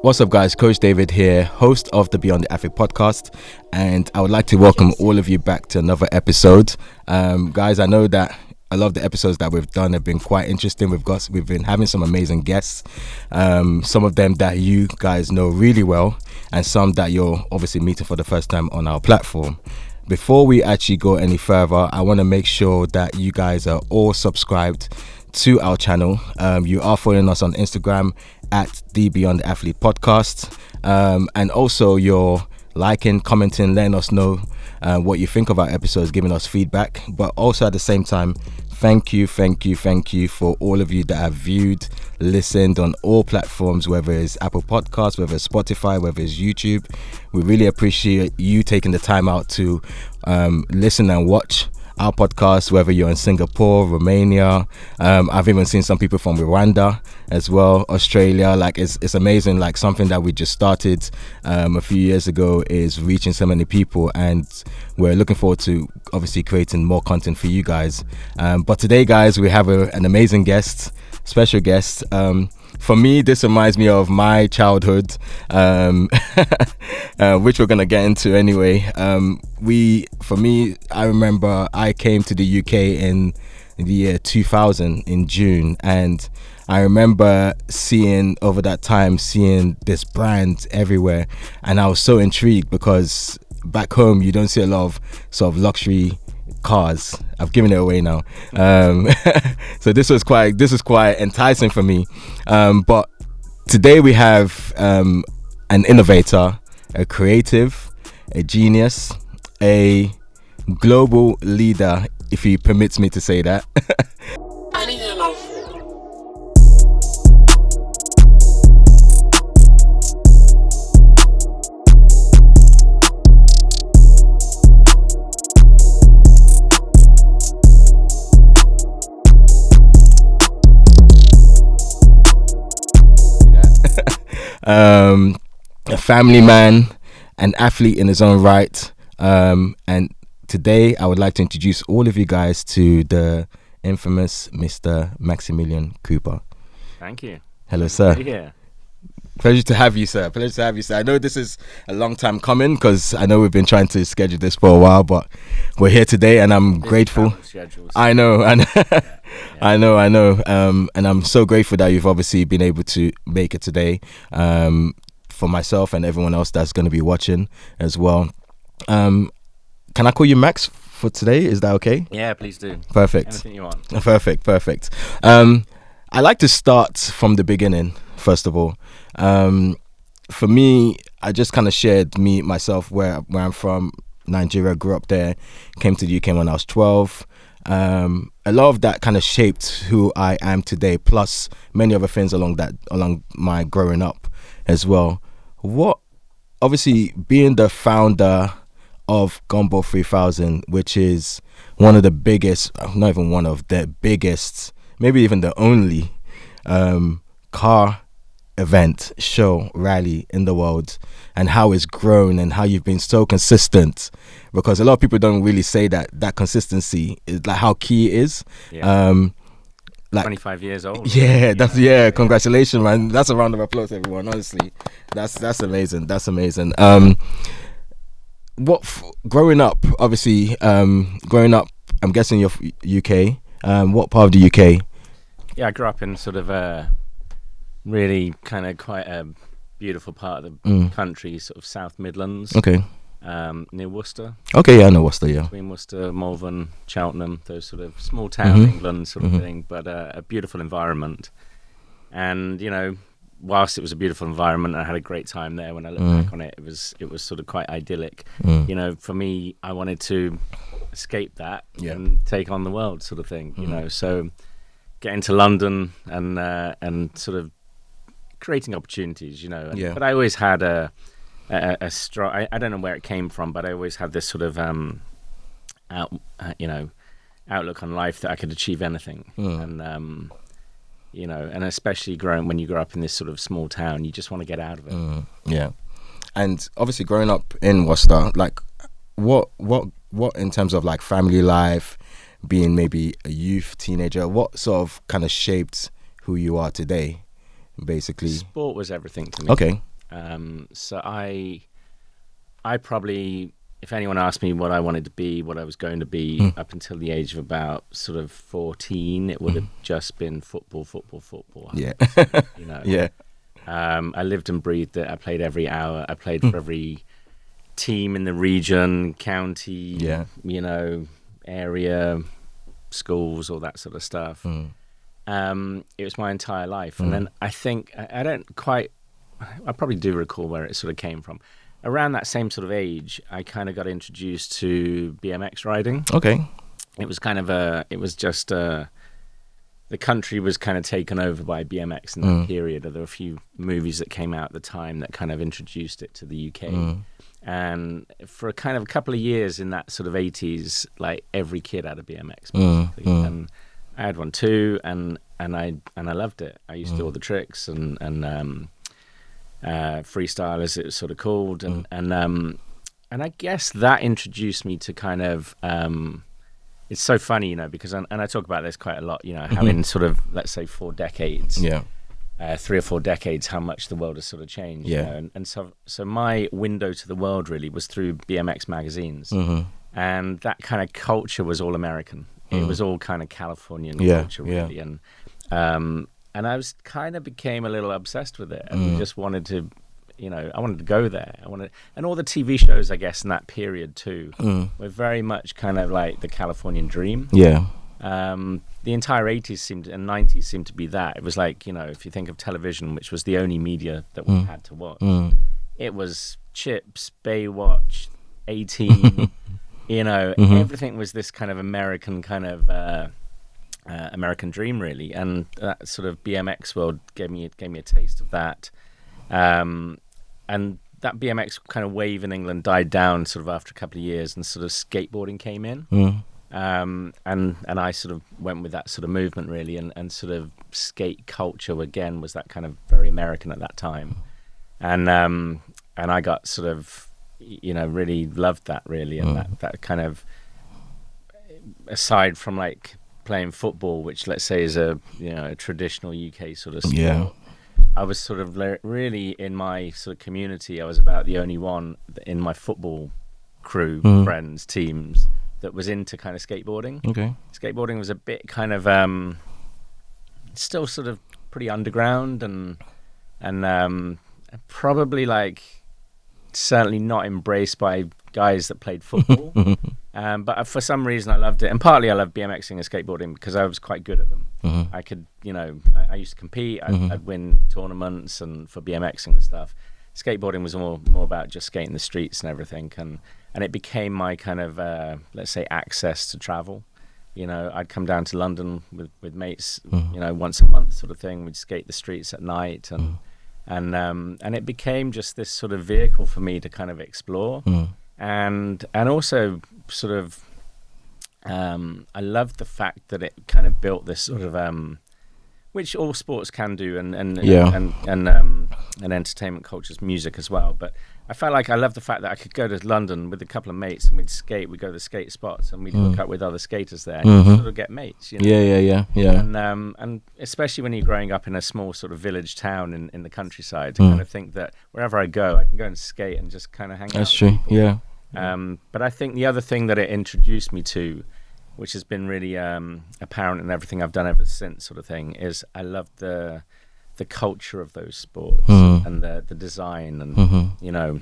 What's up, guys? Coach David here, host of the Beyond the Athlete podcast, and I would like to welcome all of you back to another episode. Guys, I know that a lot of the episodes that we've done have been quite interesting. We've been having some amazing guests, some of them that you guys know really well, and some that you're obviously meeting for the first time on our platform. Before we actually go any further, I want to make sure that you guys are all subscribed to our channel. You are following us on Instagram at the Beyond the Athlete podcast, and also you're liking, commenting, letting us know what you think of our episodes, giving us feedback. But also at the same time, thank you for all of you that have viewed, listened on all platforms, whether it's Apple Podcasts, whether it's Spotify, whether it's YouTube. We really appreciate you taking the time out to listen and watch our podcast, whether you're in Singapore, Romania. I've even seen some people from Rwanda as well, Australia. Like it's amazing. Like something that we just started a few years ago is reaching so many people, and we're looking forward to obviously creating more content for you guys. But today, guys, we have an amazing guest, special guest. For me, this reminds me of my childhood, which we're going to get into anyway. I remember I came to the UK in the year 2000 in June, and I remember seeing this brand everywhere, and I was so intrigued because back home you don't see a lot of sort of luxury cars. I've given it away now. So this is quite enticing for me. But today we have an innovator, a creative, a genius, a global leader, if he permits me to say that. A family man, an athlete in his own right, and today I would like to introduce all of you guys to the infamous Mr. Maximillion Cooper. Thank you. Hello, sir. Yeah. Pleasure to have you, sir. I know this is a long time coming because I know we've been trying to schedule this for a while, but we're here today, and I'm grateful. I know. Yeah. I know. And I'm so grateful that you've obviously been able to make it today. For myself and everyone else that's going to be watching as well. Can I call you Max for today? Is that okay? Yeah, please do. Perfect. Anything you want. Perfect. I like to start from the beginning, first of all. For me, I just kind of shared myself where I'm from. Nigeria, grew up there, came to the UK when I was 12. A lot of that kind of shaped who I am today, plus many other things along my growing up as well. Obviously, being the founder of Gumball3000, which is one of the biggest, not even one of the biggest, maybe even the only car event, show, rally in the world, and how it's grown and how you've been so consistent, because a lot of people don't really say that consistency is like how key it is. Yeah. Like 25 years old. Yeah, yeah. Congratulations, man. That's a round of applause, everyone. Honestly, that's amazing. Growing up, obviously, I'm guessing you're UK. What part of the UK? Yeah, I grew up in sort of a really kind of quite a beautiful part of the country, sort of South Midlands. Okay. Near Worcester. Okay, yeah, I know Worcester, yeah. Between Worcester, Malvern, Cheltenham, those sort of small town England sort of thing, but a beautiful environment. And, you know, whilst it was a beautiful environment, I had a great time there. When I look back on it, it was sort of quite idyllic. You know, for me, I wanted to escape that and take on the world sort of thing, you know. So getting to London and sort of creating opportunities, you know. But I always had a strong, I don't know where it came from, but I always had this sort of outlook on life that I could achieve anything. And you know, and especially when you grow up in this sort of small town, you just want to get out of it. Yeah. And obviously growing up in Worcester, like what in terms of like family life, being maybe a youth, teenager, what sort of kind of shaped who you are today, basically? Sport was everything to me. Okay. So I probably, if anyone asked me what I wanted to be, what I was going to be, up until the age of about sort of 14, it would have just been football. Yeah. You know. Yeah. I lived and breathed it. I played every hour. I played for every team in the region, county, you know, area, schools, all that sort of stuff. It was my entire life. And then I think, I probably do recall where it sort of came from. Around that same sort of age, I kind of got introduced to BMX riding. Okay. It was kind of the country was kind of taken over by BMX in that period. There were a few movies that came out at the time that kind of introduced it to the UK. And for a kind of a couple of years in that sort of 80s, like every kid had a BMX basically. And I had one too, and I loved it. I used to do all the tricks and freestyle, as it was sort of called, and I guess that introduced me to kind of it's so funny, you know, because and I talk about this quite a lot, you know, how in sort of, let's say, 4 decades, 3 or 4 decades, how much the world has sort of changed, you know? And so my window to the world really was through BMX magazines, and that kind of culture was all American. It was all kind of Californian culture really, and I was kind of became a little obsessed with it, and just wanted to, you know, I wanted to go there. And all the TV shows, I guess, in that period too, were very much kind of like the Californian dream. Yeah. The entire 80s and 90s seemed to be that. It was like, you know, if you think of television, which was the only media that we had to watch, it was Chips, Baywatch, 18, you know, everything was this kind of American kind of American dream, really, and that sort of BMX world gave me a taste of that, and that BMX kind of wave in England died down sort of after a couple of years, and sort of skateboarding came in, and I sort of went with that sort of movement really, and sort of skate culture again was that kind of very American at that time, and I got sort of, you know, really loved that really, and that kind of, aside from like playing football, which let's say is a, you know, a traditional UK sort of sport, I was sort of really in my sort of community, I was about the only one in my football crew, friends, teams, that was into kind of skateboarding. Okay. Skateboarding was a bit kind of still sort of pretty underground, and probably like certainly not embraced by guys that played football. But for some reason I loved it, and partly I loved BMXing and skateboarding because I was quite good at them. I could, you know, I used to compete, I'd win tournaments and for BMXing and stuff. Skateboarding was more about just skating the streets and everything, and it became my kind of let's say access to travel. You know, I'd come down to London with mates, you know, once a month sort of thing. We'd skate the streets at night, and it became just this sort of vehicle for me to kind of explore, and also sort of I loved the fact that it kind of built this sort of which all sports can do, and entertainment culture's music as well. But I felt like I loved the fact that I could go to London with a couple of mates and we'd skate. We'd go to the skate spots and we'd hook up with other skaters there and sort of get mates. You know? Yeah. And especially when you're growing up in a small sort of village town in the countryside, to kind of think that wherever I go, I can go and skate and just kind of hang out. That's true. Yeah. But I think the other thing that it introduced me to, which has been really apparent in everything I've done ever since, sort of thing, is I love the culture of those sports and the design, and you know,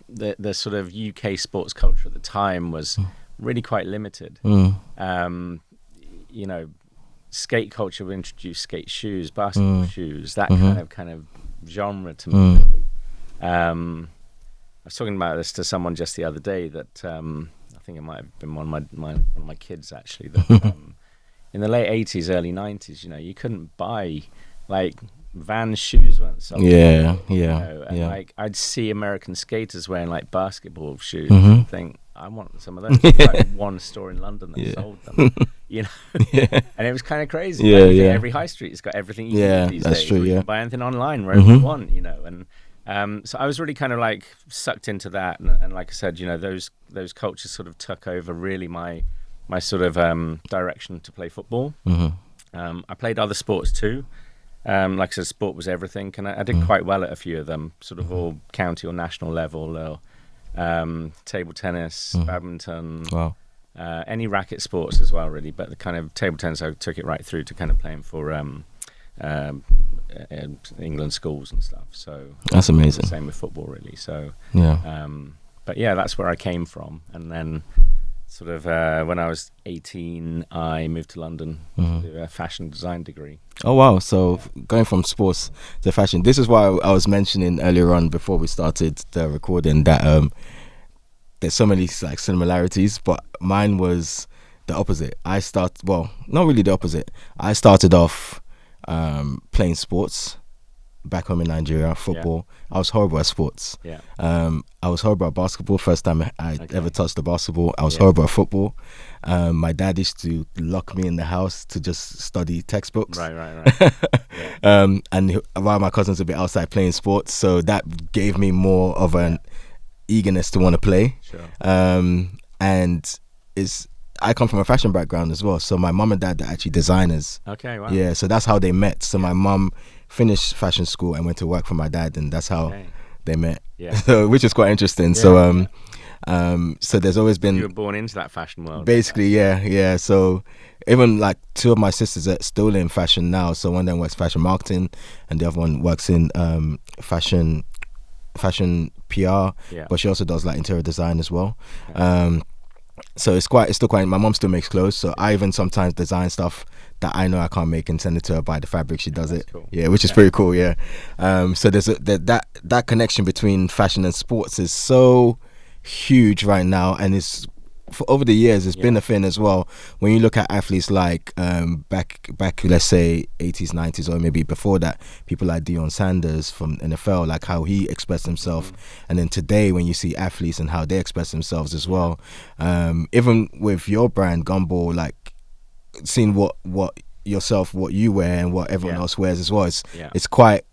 the sort of UK sports culture at the time was really quite limited. You know, skate culture would introduce skate shoes, basketball shoes, that kind of genre to me. I was talking about this to someone just the other day that I think it might have been one of my kids actually, that in the late 80s, early 90s, you know, you couldn't buy like Vans shoes weren't sold. You know? And like I'd see American skaters wearing like basketball shoes and think, I want some of those. Like one store in London that sold them, you know. And it was kind of crazy. Every high street has got everything you need these days. True, you can buy anything online wherever you want, you know. And so I was really kind of like sucked into that, and like I said, you know, those cultures sort of took over really my sort of direction to play football. I played other sports too. Like I said, sport was everything, and I did quite well at a few of them, sort of all county or national level, or table tennis, badminton, any racket sports as well, really. But the kind of table tennis, I took it right through to kind of playing for England schools and stuff. So that's amazing. Same with football, really. So yeah. But yeah, that's where I came from, and then sort of when I was 18, I moved to London to do a fashion design degree. Oh wow! So going from sports to fashion. This is why I was mentioning earlier on before we started the recording that there's so many like similarities, but mine was the opposite. Not really the opposite. I started off playing sports back home in Nigeria, football. I was horrible at sports. I was horrible at basketball. First time I ever touched the basketball. I was horrible at football. My dad used to lock me in the house to just study textbooks. Right. And while my cousins would be outside playing sports, so that gave me more of an eagerness to want to play. Sure. And I come from a fashion background as well, so my mum and dad are actually designers. Okay, wow. Yeah, so that's how they met. So my mum finished fashion school and went to work for my dad, and that's how they met. Yeah. So, which is quite interesting. So so there's always been, you were born into that fashion world. Basically, yeah. So even like two of my sisters are still in fashion now. So one of them works fashion marketing, and the other one works in fashion PR. But she also does like interior design as well. So it's still quite. My mom still makes clothes, so I even sometimes design stuff that I know I can't make and send it to her by the fabric. She does it. Cool. Yeah, which is pretty cool. Yeah. So there's that connection between fashion and sports is so huge right now, and it's for over the years it's been a thing as well. When you look at athletes like back let's say 80s, 90s, or maybe before that, people like Deion Sanders from NFL, like how he expressed himself, and then today when you see athletes and how they express themselves as well, even with your brand Gumball, like seeing what you wear and what everyone else wears as well, it's quite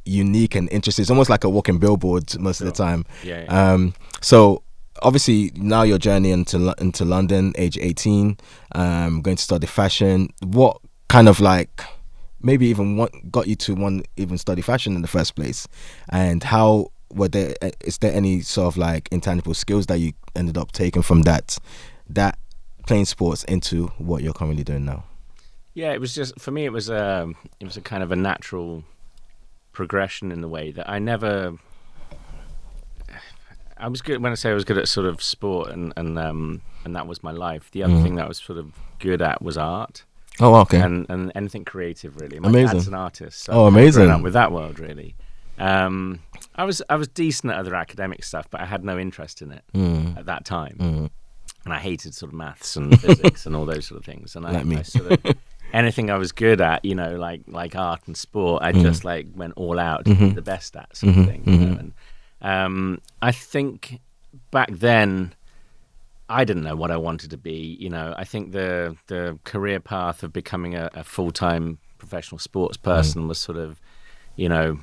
unique and interesting. It's almost like a walking billboard most of the time. So obviously now your journey into London, age 18, going to study fashion. What kind of like maybe even what got you to even study fashion in the first place, and how is there any sort of like intangible skills that you ended up taking from that playing sports into what you're currently doing now? Yeah, it was just, for me it was a kind of a natural progression in the way that I was good. When I say I was good at sort of sport and that was my life, the other thing that I was sort of good at was art. Oh, okay. And anything creative, really. My amazing. dad's an artist, so amazing. I grew up with that world, really. I was decent at other academic stuff, but I had no interest in it at that time. And I hated sort of maths and physics and all those sort of things. And I sort of anything I was good at, like art and sport, I just like went all out to be the best at, sort of thing. You know? And I think back then I didn't know what I wanted to be. I think the career path of becoming a full-time professional sports person was sort of,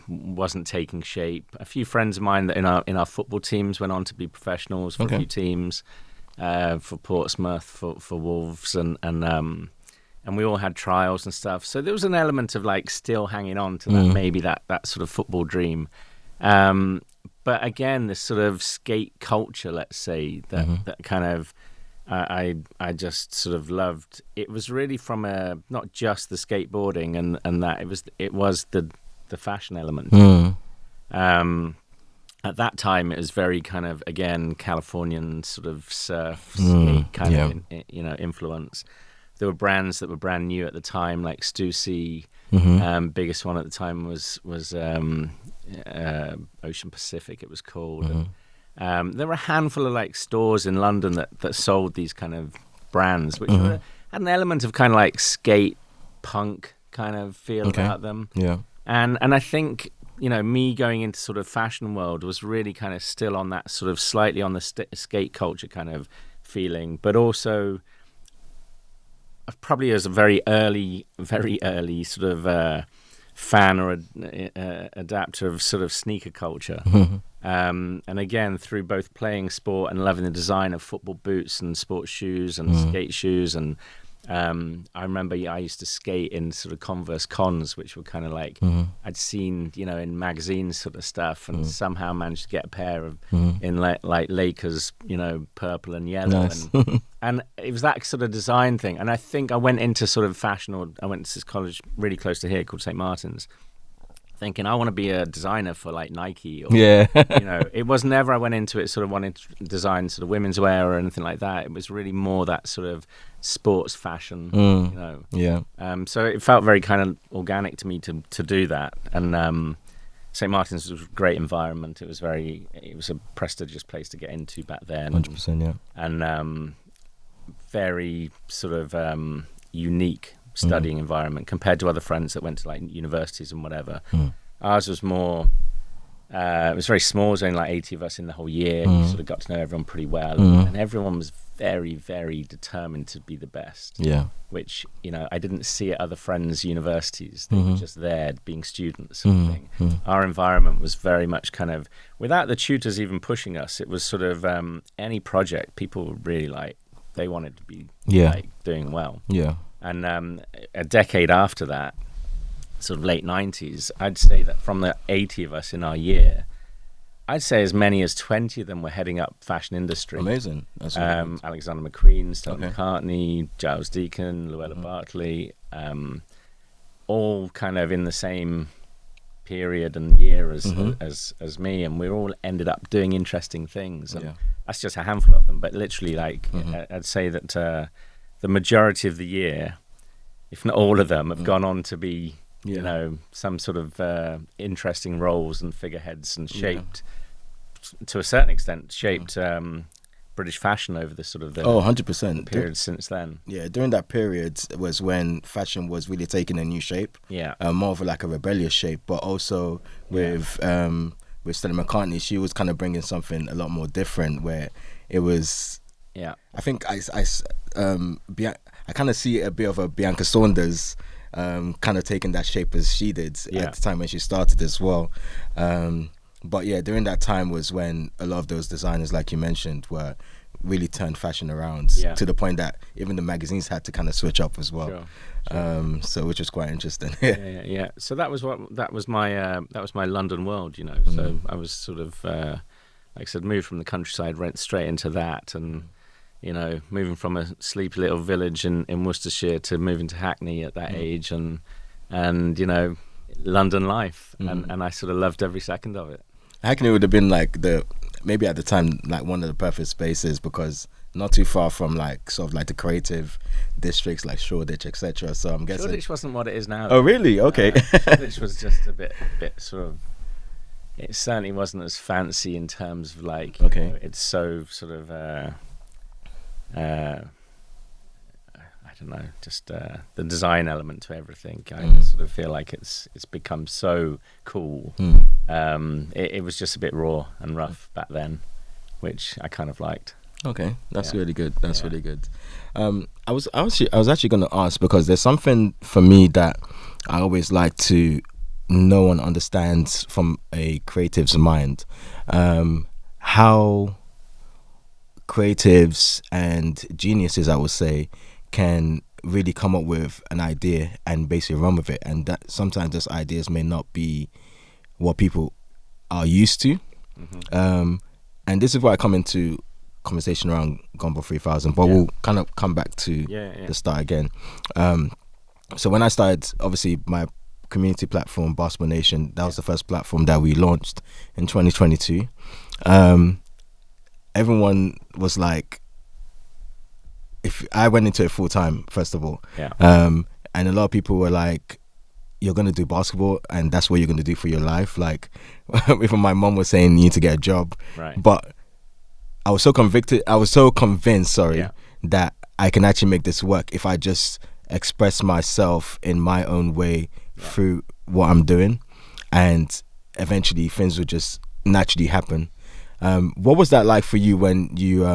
wasn't taking shape. A few friends of mine that in our football teams went on to be professionals for a few teams, for Portsmouth, for Wolves, and we all had trials and stuff. So there was an element of like still hanging on to that, maybe that sort of football dream. But again, this sort of skate culture, let's say, that kind of I just sort of loved. It was really from not just the skateboarding and that it was the fashion element. At that time, it was very kind of, again, Californian sort of surf skate kind of influence. There were brands that were brand new at the time, like Stussy. Biggest one at the time was Ocean Pacific, it was called. And, there were a handful of like stores in London that sold these kind of brands, which had an element of kind of like skate punk kind of feel about them. And I think, me going into sort of fashion world was really kind of still on that sort of slightly on the skate culture kind of feeling, but also probably as a very early sort of fan or adapter of sort of sneaker culture. And again, through both playing sport and loving the design of football boots and sports shoes and skate shoes, and I remember I used to skate in sort of Converse cons, which were kind of like I'd seen, in magazines sort of stuff, and somehow managed to get a pair of in like Lakers, purple and yellow, Nice. and it was that sort of design thing. And I think I went into sort of fashion, or I went to this college really close to here called St. Martin's, thinking I want to be a designer for like Nike, or it was never, I went into it sort of wanting to design sort of women's wear or anything like that. It was really more that sort of sports fashion, so it felt very kind of organic to me to do that. And St. Martin's was a great environment. It was a prestigious place to get into back then. 100%, and very sort of unique studying environment compared to other friends that went to like universities and whatever. Ours was more it was very small. There was only like 80 of us in the whole year. You sort of got to know everyone pretty well, and everyone was very, very determined to be the best, which I didn't see at other friends' universities. They were just there being students sort of thing. Our environment was very much kind of, without the tutors even pushing us, it was sort of any project people were really like, they wanted to be like doing well. And a decade after that, sort of late 90s, I'd say that from the 80 of us in our year, I'd say as many as 20 of them were heading up fashion industry. Amazing. That's really Alexander McQueen, Stella McCartney, Giles Deacon, Luella Bartley, all kind of in the same period and year as me, and we all ended up doing interesting things. And that's just a handful of them, but literally, like, I'd say that the majority of the year, if not all of them, have gone on to be some sort of interesting roles and figureheads, and shaped to a certain extent British fashion over the sort of the 100% period since then. During that period was when fashion was really taking a new shape, more of like a rebellious shape, but also with Stella McCartney, she was kind of bringing something a lot more different, where it was I think I kind of see a bit of a Bianca Saunders kind of taking that shape as she did at the time when she started as well. But during that time was when a lot of those designers, like you mentioned, were really turned fashion around to the point that even the magazines had to kind of switch up as well. Sure. So which was quite interesting. So that was my London world, So I was sort of like I said, moved from the countryside, went straight into that, and moving from a sleepy little village in Worcestershire to moving to Hackney at that age, and London life, and I sort of loved every second of it. Hackney would have been like maybe at the time like one of the perfect spaces, because not too far from like sort of like the creative districts like Shoreditch, etc. So I'm guessing Shoreditch wasn't what it is now. Oh really? Okay. Shoreditch was just a bit sort of. It certainly wasn't as fancy in terms of like. It's so sort of. I don't know, just the design element to everything. I sort of feel like it's become so cool. It was just a bit raw and rough back then, which I kind of liked. Okay, that's really good. That's really good. I was actually going to ask, because there's something for me that I always like to know and understand from a creative's mind, how creatives and geniuses, I would say, can really come up with an idea and basically run with it, and that sometimes those ideas may not be what people are used to. And this is where I come into conversation around Gumball3000, but we'll kind of come back to the start again. So when I started, obviously my community platform, Basketball Nation, that was the first platform that we launched in 2022. Everyone was like, if I went into it full time, first of all, and a lot of people were like, you're going to do basketball and that's what you're going to do for your life. Like, even my mom was saying you need to get a job, but I was so convinced, that I can actually make this work if I just express myself in my own way through what I'm doing, and eventually things would just naturally happen. What was that like for you when you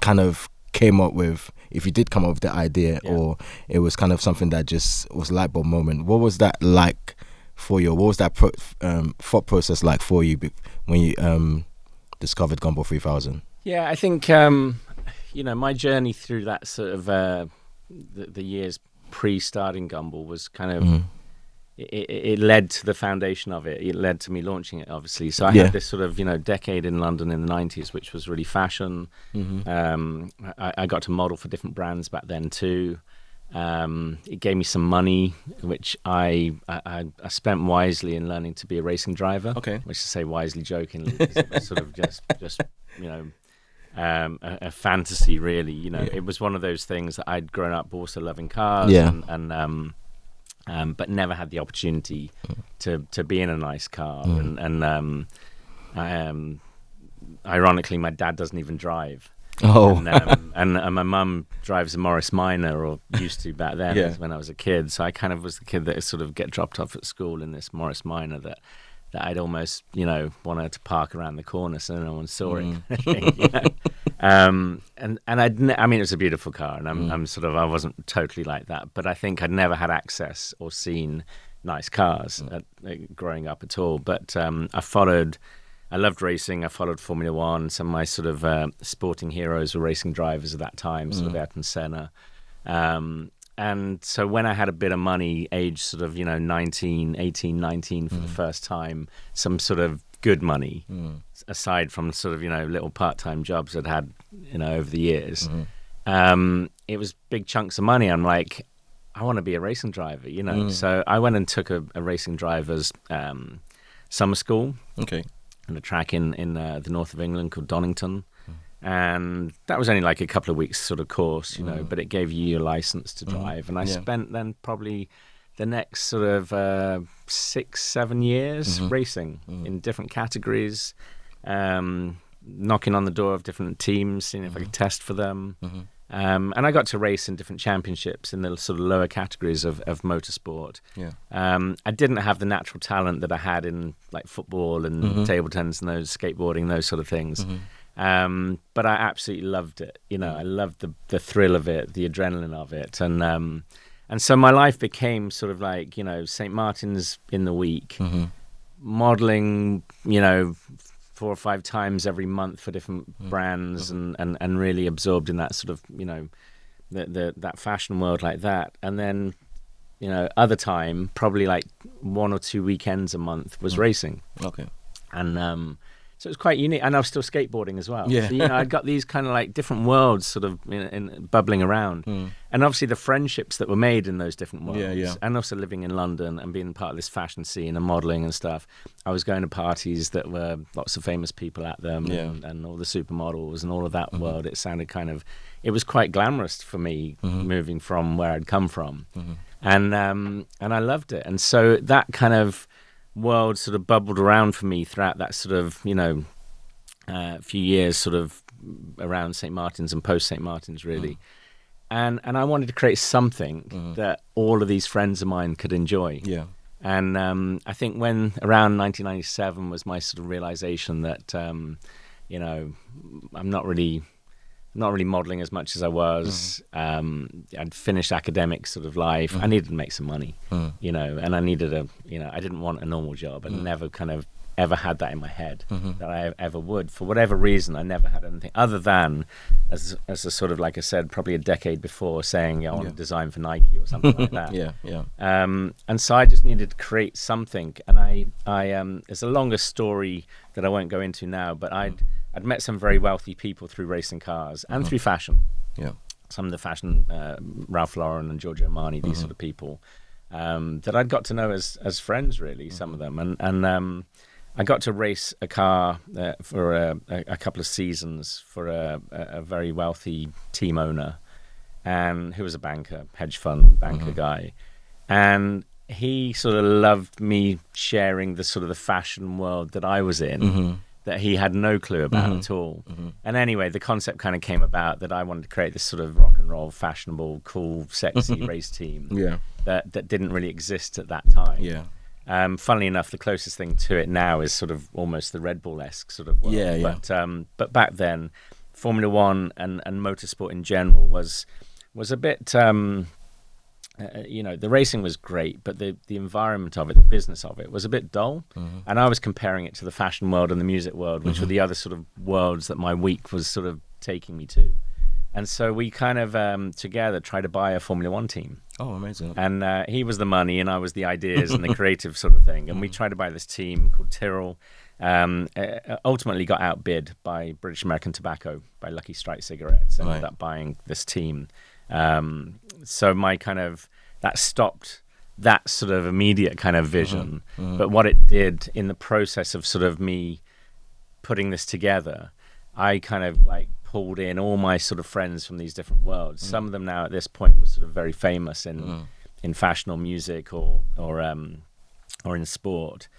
kind of came up with, if you did come up with the idea, or it was kind of something that just was a light bulb moment? What was that like for you? What was that thought process like for you when you discovered Gumball3000? Yeah, I think my journey through that sort of the years pre-starting Gumball was kind of it led to the foundation of it. It led to me launching it, obviously. So I had this sort of decade in London in the 90s, which was really fashion. I got to model for different brands back then too. It gave me some money, which I spent wisely in learning to be a racing driver. Okay. Which to say wisely jokingly, it was sort of just a fantasy, really. It was one of those things that I'd grown up also loving cars, but never had the opportunity to be in a nice car. Ironically, my dad doesn't even drive. Oh. And my mum drives a Morris Minor, or used to back then when I was a kid. So I kind of was the kid that sort of get dropped off at school in this Morris Minor that I'd almost, wanted to park around the corner so no one saw it. And I mean, it was a beautiful car, and I wasn't totally like that, but I think I'd never had access or seen nice cars growing up at all. But I loved racing. I followed Formula One. Some of my sort of sporting heroes were racing drivers at that time, sort of Ayrton Senna. And so when I had a bit of money, age sort of, 18, 19 for the first time, some sort of good money, aside from sort of, little part-time jobs I'd had, over the years, it was big chunks of money. I'm like, I want to be a racing driver, So I went and took a racing driver's summer school. Okay. And a track in the north of England called Donington. And that was only like a couple of weeks sort of course, but it gave you your license to drive. And I spent then probably the next sort of 6-7 years racing in different categories, knocking on the door of different teams, seeing if I could test for them. And I got to race in different championships in the sort of lower categories of motorsport. I didn't have the natural talent that I had in like football and table tennis and those skateboarding, those sort of things. But I absolutely loved it. I loved the thrill of it, the adrenaline of it. And so my life became sort of like, St. Martin's in the week, modeling, 4 or 5 times every month for different brands and really absorbed in that sort of, that fashion world like that. And then, other time, probably like 1 or 2 weekends a month was racing. Okay. And so it was quite unique. And I was still skateboarding as well. Yeah. So, I'd got these kind of like different worlds sort of in bubbling around. And obviously the friendships that were made in those different worlds. And also living in London and being part of this fashion scene and modeling and stuff. I was going to parties that were lots of famous people at them and all the supermodels and all of that world. It sounded it was quite glamorous for me moving from where I'd come from. And I loved it. And so that kind of world sort of bubbled around for me throughout that sort of few years sort of around St. Martin's and post St. Martin's really. And I wanted to create something that all of these friends of mine could enjoy. And I think when around 1997 was my sort of realization that I'm not really modeling as much as I was. I'd finished academic sort of life. I needed to make some money, and I needed I didn't want a normal job. I never kind of ever had that in my head that I ever would. For whatever reason, I never had anything other than, as a sort of, like I said, probably a decade before, saying I want to design for Nike or something like that. And so I just needed to create something. And I it's a longer story that I won't go into now, but I'd met some very wealthy people through racing cars and through fashion. Some of the fashion, Ralph Lauren and Giorgio Armani, these sort of people that I'd got to know as friends, really, some of them. And I got to race a car for a couple of seasons for a very wealthy team owner, and who was a banker, hedge fund banker guy. And he sort of loved me sharing the sort of the fashion world that I was in. That he had no clue about at all. And anyway, the concept kind of came about that I wanted to create this sort of rock and roll, fashionable, cool, sexy race team that didn't really exist at that time. Funnily enough, the closest thing to it now is sort of almost the Red Bull-esque sort of world. But back then, Formula One and motorsport in general was a bit... the racing was great, but the environment of it, the business of it, was a bit dull. And I was comparing it to the fashion world and the music world, which were the other sort of worlds that my week was sort of taking me to. And so we kind of together tried to buy a Formula One team. Oh, amazing. And he was the money and I was the ideas and the creative sort of thing. And we tried to buy this team called Tyrrell. Ultimately got outbid by British American Tobacco, by Lucky Strike cigarettes, and ended up buying this team. So my kind of, that stopped that sort of immediate kind of vision. But what it did in the process of sort of me putting this together, I kind of like pulled in all my sort of friends from these different worlds. Some of them now at this point were sort of very famous in fashion or music or in sport.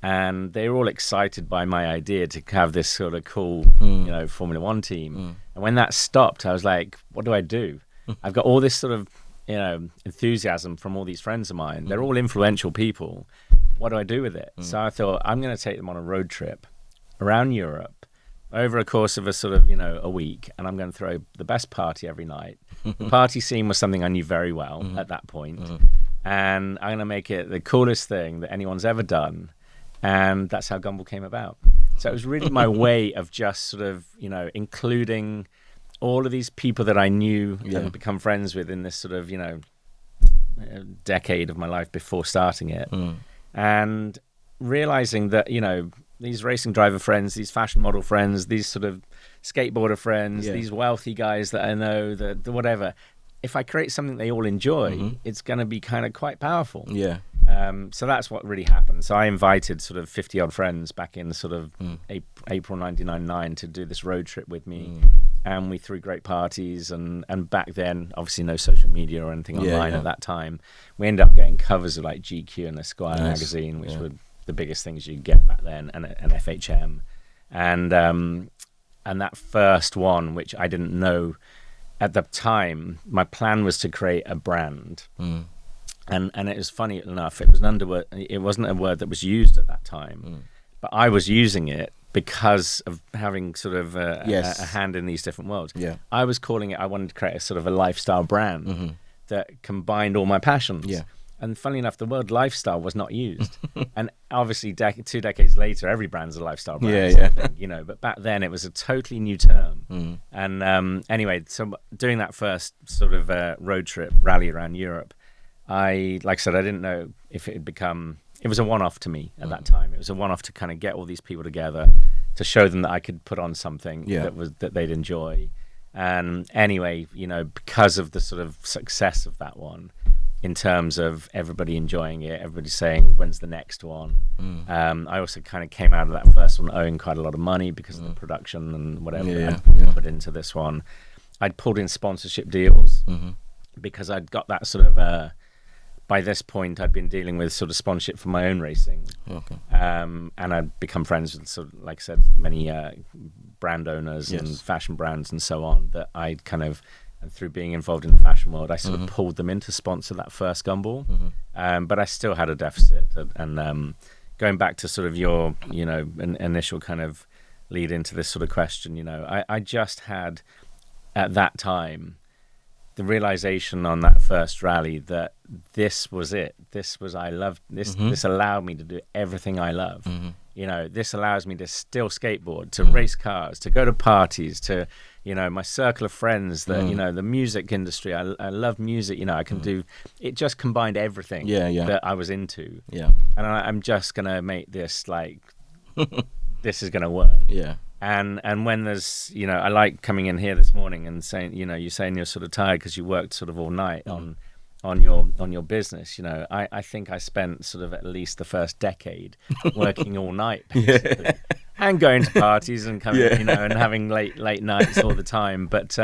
And they were all excited by my idea to have this sort of cool, you know, Formula One team. And when that stopped, I was like, what do I do? I've got all this sort of, you know, enthusiasm from all these friends of mine. They're all influential people. What do I do with it? So I thought, I'm going to take them on a road trip around Europe over a course of a sort of, you know, a week. And I'm going to throw the best party every night. The party scene was something I knew very well at that point. And I'm going to make it the coolest thing that anyone's ever done. And that's how Gumball came about. So it was really my way of just sort of, you know, including all of these people that I knew and become friends with in this sort of, you know, decade of my life before starting it. And realizing that, you know, these racing driver friends, these fashion model friends, these sort of skateboarder friends, these wealthy guys that I know, the whatever, if I create something they all enjoy, it's going to be kind of quite powerful. So that's what really happened. So I invited sort of 50 odd friends back in sort of April 1999 to do this road trip with me. And we threw great parties, and back then, obviously no social media or anything online at that time. We ended up getting covers of like GQ and Esquire magazine, which were the biggest things you get back then, and FHM. And that first one, which I didn't know at the time, my plan was to create a brand. And it was funny enough, it wasn't a word that was used at that time, but I was using it because of having sort of a hand in these different worlds. I was calling it, I wanted to create a sort of a lifestyle brand that combined all my passions. And funny enough, the word lifestyle was not used. And obviously 2 decades later, every brand's a lifestyle brand, you know, but back then it was a totally new term. And anyway, so doing that first sort of road trip rally around Europe, like I said, I didn't know if it had become, it was a one-off to me at that time. It was a one-off to kind of get all these people together, to show them that I could put on something that they'd enjoy. And anyway, you know, because of the sort of success of that one, in terms of everybody enjoying it, everybody saying, when's the next one? I also kind of came out of that first one owing quite a lot of money because of the production and whatever I'd put into this one. I'd pulled in sponsorship deals because I'd got that sort of, by this point, I'd been dealing with sort of sponsorship for my own racing. And I'd become friends with, sort of, like I said, many brand owners and fashion brands and so on, that I kind of, and through being involved in the fashion world, I sort of pulled them in to sponsor that first Gumball. But I still had a deficit. And going back to sort of your, you know, initial kind of lead into this sort of question, you know, I just had, at that time, the realization on that first rally that this was it. This was, I loved this. This allowed me to do everything I love. You know, this allows me to still skateboard, to race cars, to go to parties, to, you know, my circle of friends, that, you know, the music industry. I love music. You know, I can do, it just combined everything that I was into. And I'm just going to make this like, this is going to work. And when there's, you know, I like coming in here this morning and saying, you know, you're saying you're sort of tired because you worked sort of all night on your business. You know, I think I spent sort of at least the first decade working all night, basically, and going to parties and coming, you know, and having late nights all the time. But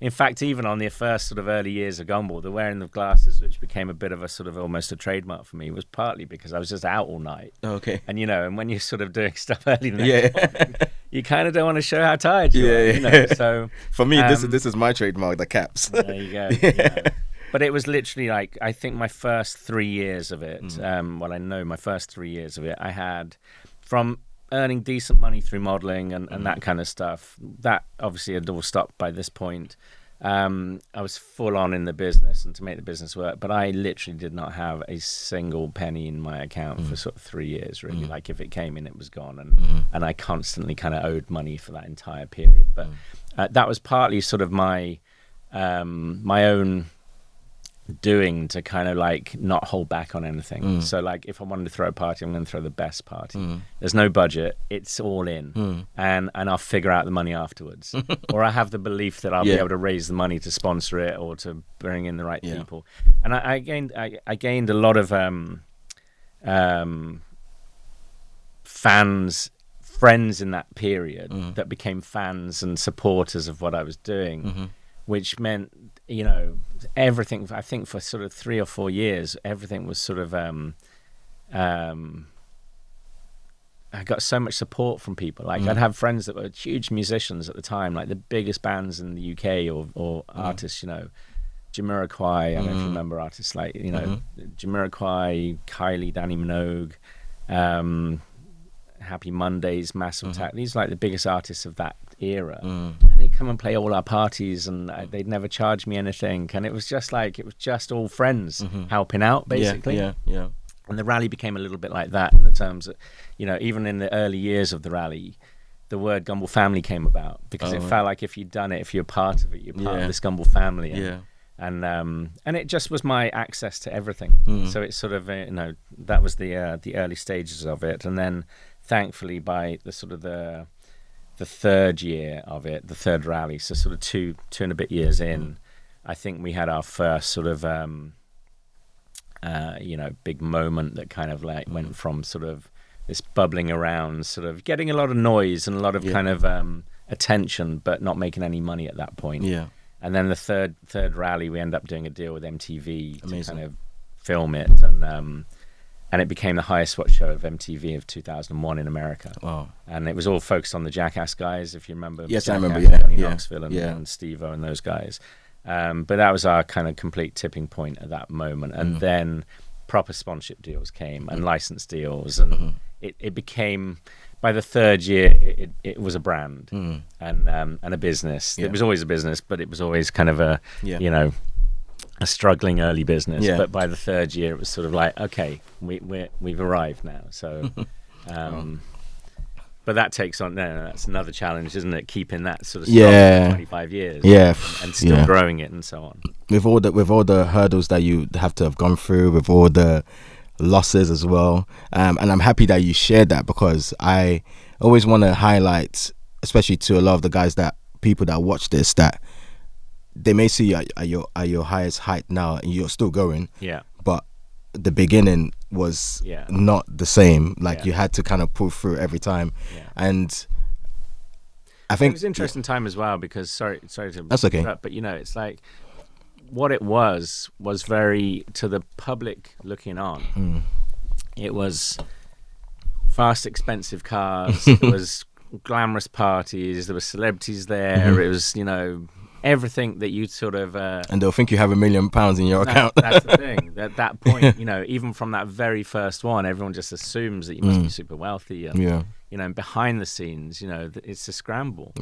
in fact, even on the first sort of early years of Gumball, the wearing of glasses, which became a bit of a sort of almost a trademark for me, was partly because I was just out all night. And, you know, and when you're sort of doing stuff early in the morning, you kind of don't want to show how tired you are, you know. So for me, this is my trademark, the caps. There you go. You know. But it was literally like, I think my first 3 years of it, well, I know my first 3 years of it, I had, from earning decent money through modeling and that kind of stuff, that obviously had all stopped by this point. I was full on in the business and to make the business work, but I literally did not have a single penny in my account for sort of 3 years, really. Like if it came in, it was gone, and I constantly kind of owed money for that entire period. But that was partly sort of my my own doing to kind of like not hold back on anything. So like if I wanted to throw a party, I'm going to throw the best party. There's no budget, it's all in, and I'll figure out the money afterwards. Or I have the belief that I'll be able to raise the money to sponsor it or to bring in the right people. And I gained a lot of friends in that period that became fans and supporters of what I was doing, which meant, you know, everything. I think for sort of 3 or 4 years, everything was sort of I got so much support from people. Like I'd have friends that were huge musicians at the time, like the biggest bands in the UK, or artists, you know, Jamiroquai. I don't know if you remember artists like, you know, Jamiroquai, Kylie, Danny Minogue, Happy Mondays, Massive Attack. These are like the biggest artists of that era. And they'd come and play all our parties, and they'd never charge me anything. And it was just like, it was just all friends helping out, basically. Yeah. And the rally became a little bit like that in the terms that, you know, even in the early years of the rally, the word Gumball family came about because it felt like if you'd done it, if you're part of it, you're part of this Gumball family. And it just was my access to everything. So it's sort of, you know, that was the early stages of it. And then thankfully by the sort of the third year of it, the third rally, so sort of two and a bit years in, I think we had our first sort of, you know, big moment that kind of like went from sort of this bubbling around, sort of getting a lot of noise and a lot of kind of attention, but not making any money at that point. And then the third rally, we ended up doing a deal with MTV to kind of film it, and it became the highest watch show of MTV of 2001 in America. Wow! And it was all focused on the Jackass guys, if you remember. Yes, Jackass, I remember. Johnny Knoxville and Steve-O and those guys. But that was our kind of complete tipping point at that moment. And then proper sponsorship deals came and license deals, and it became. By the third year, it was a brand and a business. It was always a business, but it was always kind of a you know, a struggling early business. But by the third year, it was sort of like, okay, we've arrived now. So, but that takes on. No, that's another challenge, isn't it? Keeping that sort of stuff for 25 years, and still growing it and so on. With all the hurdles that you have to have gone through, with all the losses as well, and I'm happy that you shared that, because I always want to highlight, especially to a lot of the guys, that people that watch this, that they may see you at your highest height now and you're still going, but the beginning was not the same. Like you had to kind of pull through every time, and I think it was an interesting time as well, because sorry to that's okay, but you know, it's like what it was very, to the public looking on, it was fast, expensive cars, it was glamorous parties, there were celebrities there, it was, you know, everything that you sort of and they'll think you have £1 million in your account. That's the thing. At that point, you know, even from that very first one, everyone just assumes that you must be super wealthy, and you know, and behind the scenes, you know, it's a scramble.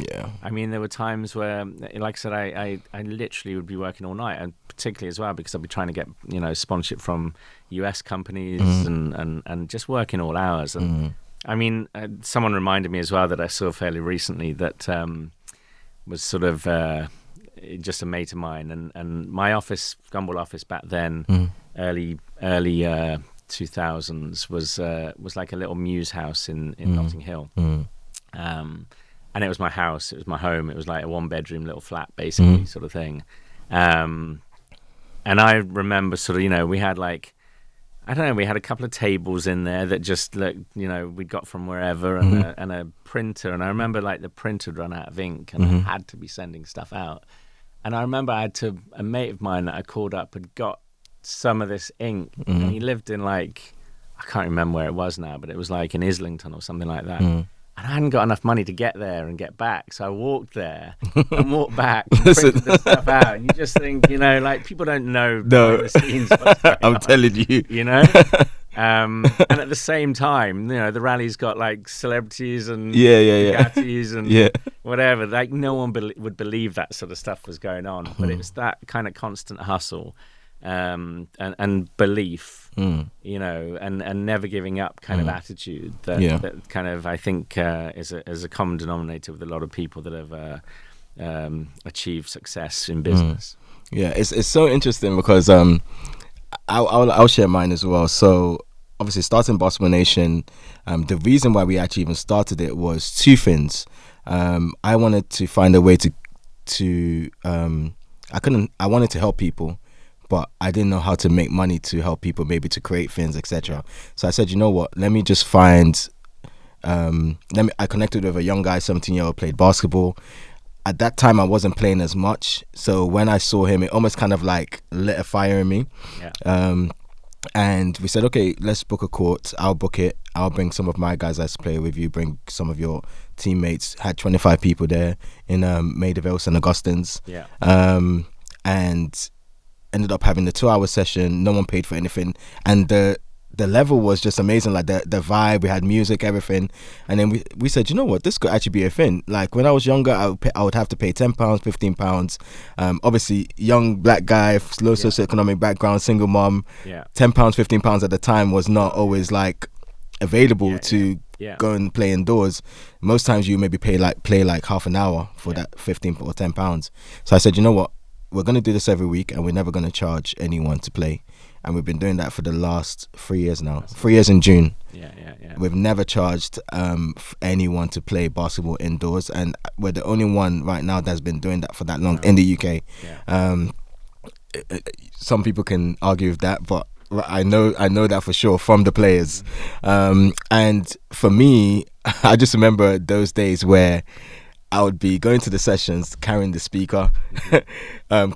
I mean, there were times where, like I said, I literally would be working all night, and particularly as well because I'd be trying to get, you know, sponsorship from US companies and just working all hours. And I mean, someone reminded me as well that I saw fairly recently that was sort of just a mate of mine, and my office, Gumball office back then, early 2000s, was like a little muse house in Notting Hill, and it was my house, it was my home, it was like a 1-bedroom little flat basically, sort of thing, and I remember sort of, you know, we had like, I don't know, we had a couple of tables in there that just looked, you know, we'd got from wherever, and a printer, and I remember like the printer had run out of ink, and I had to be sending stuff out. And I remember a mate of mine that I called up had got some of this ink, and he lived in like, I can't remember where it was now, but it was like in Islington or something like that. And I hadn't got enough money to get there and get back, so I walked there and walked back and printed the stuff out. And you just think, you know, like, people don't know behind the scenes what's going I'm on, telling you, you know. And at the same time, the rally's got like celebrities and Bugattis and whatever. Like no one would believe that sort of stuff was going on, but it's that kind of constant hustle and belief, and never giving up kind of attitude that kind of I think is a common denominator with a lot of people that have achieved success in business. Yeah, it's so interesting because I'll share mine as well. So obviously starting Basketball Nation, the reason why we actually even started it was two things. I wanted to find a way I wanted to help people, but I didn't know how to make money to help people, maybe to create things, etc. So I said, you know what, let me just find I connected with a young guy, 17-year-old, played basketball. At that time, I wasn't playing as much. So when I saw him, it almost kind of like lit a fire in me. And we said, okay, let's book a court. I'll book it. I'll bring some of my guys that's play with you. Bring some of your teammates. Had 25 people there in Maidavale, St. Augustine's. And ended up having the 2-hour session. No one paid for anything. And the level was just amazing, like the vibe. We had music, everything, and then we said, you know what, this could actually be a thing. Like when I was younger, I would have to pay £10, £15. Obviously, young black guy, low socioeconomic background, single mom. £10, £15 at the time was not always like available to go and play indoors. Most times you maybe play like half an hour for that £15 or £10. So I said, you know what, we're going to do this every week, and we're never going to charge anyone to play. And we've been doing that for the last 3 years now. 3 years in June. We've never charged anyone to play basketball indoors, and we're the only one right now that's been doing that for that long in the UK. Some people can argue with that, but I know that for sure from the players. And for me, I just remember those days where I would be going to the sessions carrying the speaker,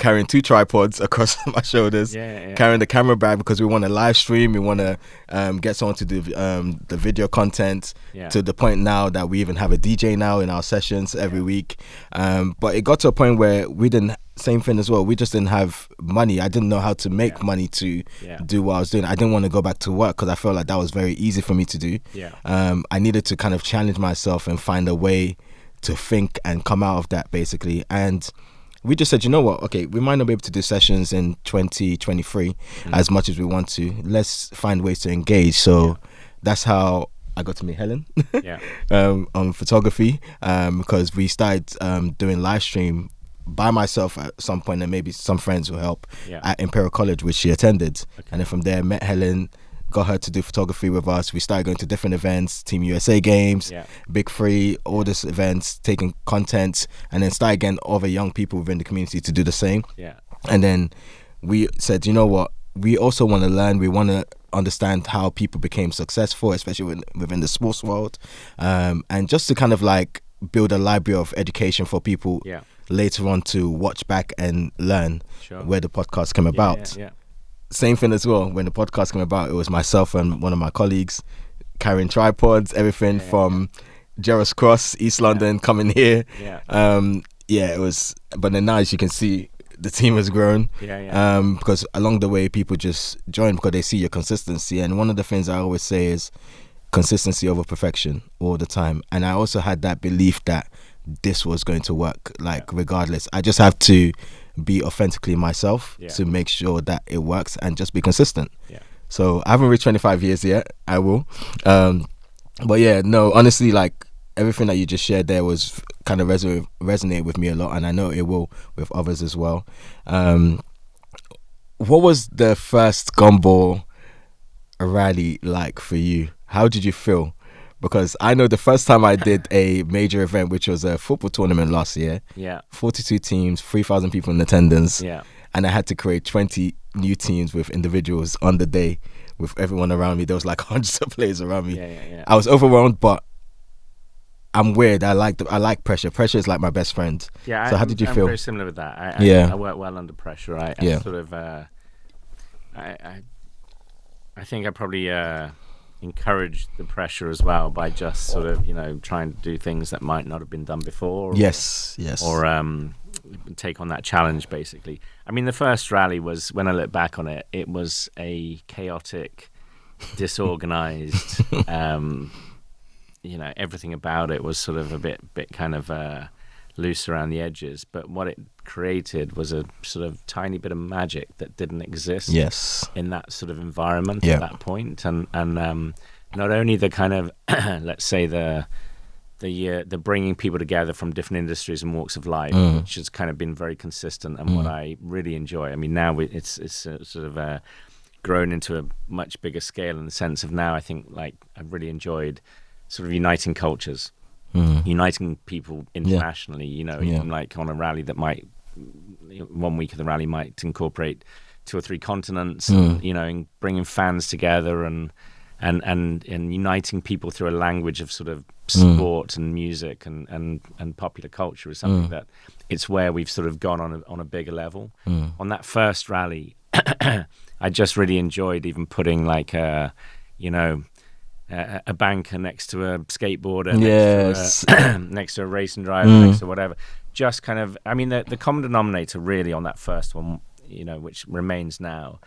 carrying 2 tripods across my shoulders, carrying the camera bag because we want to live stream, we want to get someone to do the video content, to the point now that we even have a DJ now in our sessions every week. But it got to a point where same thing as well, we just didn't have money. I didn't know how to make money to do what I was doing. I didn't want to go back to work because I felt like that was very easy for me to do. I needed to kind of challenge myself and find a way to think and come out of that, basically. And we just said, you know what, okay, we might not be able to do sessions in 2023 as much as we want to. Let's find ways to engage. So that's how I got to meet Helen on photography, because we started doing live stream by myself at some point, and maybe some friends will help at Imperial College, which she attended. And then from there, met Helen, got her to do photography with us. We started going to different events, Team USA games, Big Free, all these events, taking content, and then started getting other young people within the community to do the same. And then we said, you know what, we also want to learn. We want to understand how people became successful, especially within the sports world, and just to kind of like build a library of education for people later on to watch back and learn where the podcast came about. Same thing as well. When the podcast came about, it was myself and one of my colleagues carrying tripods, everything from Gerrards Cross, East London, coming here. It was. But then now, as you can see, the team has grown. Because along the way, people just join because they see your consistency. And one of the things I always say is consistency over perfection all the time. And I also had that belief that this was going to work, like regardless. I just have to be authentically myself to make sure that it works and just be consistent. So I haven't reached 25 years yet. I will. But yeah, no, honestly, like everything that you just shared there was kind of resonate with me a lot, and I know it will with others as well. What was the first Gumball rally like for you? How did you feel? Because I know the first time I did a major event, which was a football tournament last year, 42 teams, 3,000 people in attendance, and I had to create 20 new teams with individuals on the day with everyone around me. There was like hundreds of players around me. I was overwhelmed, but I'm weird. I like pressure. Pressure is like my best friend. So how did you feel? I'm very similar with that. I work well under pressure. I sort of, I think I probably encourage the pressure as well by just sort of, trying to do things that might not have been done before. Or take on that challenge, basically. I mean, the first rally was, when I look back on it, it was a chaotic disorganized. Everything about it was sort of a bit kind of loose around the edges, but what it created was a sort of tiny bit of magic that didn't exist in that sort of environment at that point. And not only the kind of let's say the bringing people together from different industries and walks of life, which has kind of been very consistent and what I really enjoy. I mean, now it's sort of grown into a much bigger scale in the sense of now I think like I've really enjoyed sort of uniting cultures, uniting people internationally, even like on a rally that might, 1 week of the rally might incorporate 2 or 3 continents, and, bringing fans together and uniting people through a language of sort of sport and music and popular culture is something that it's where we've sort of gone on a bigger level. On that first rally, I just really enjoyed even putting like a banker next to a skateboarder, next to a racing driver, next to whatever. Just kind of, I mean, the common denominator really on that first one, which remains now,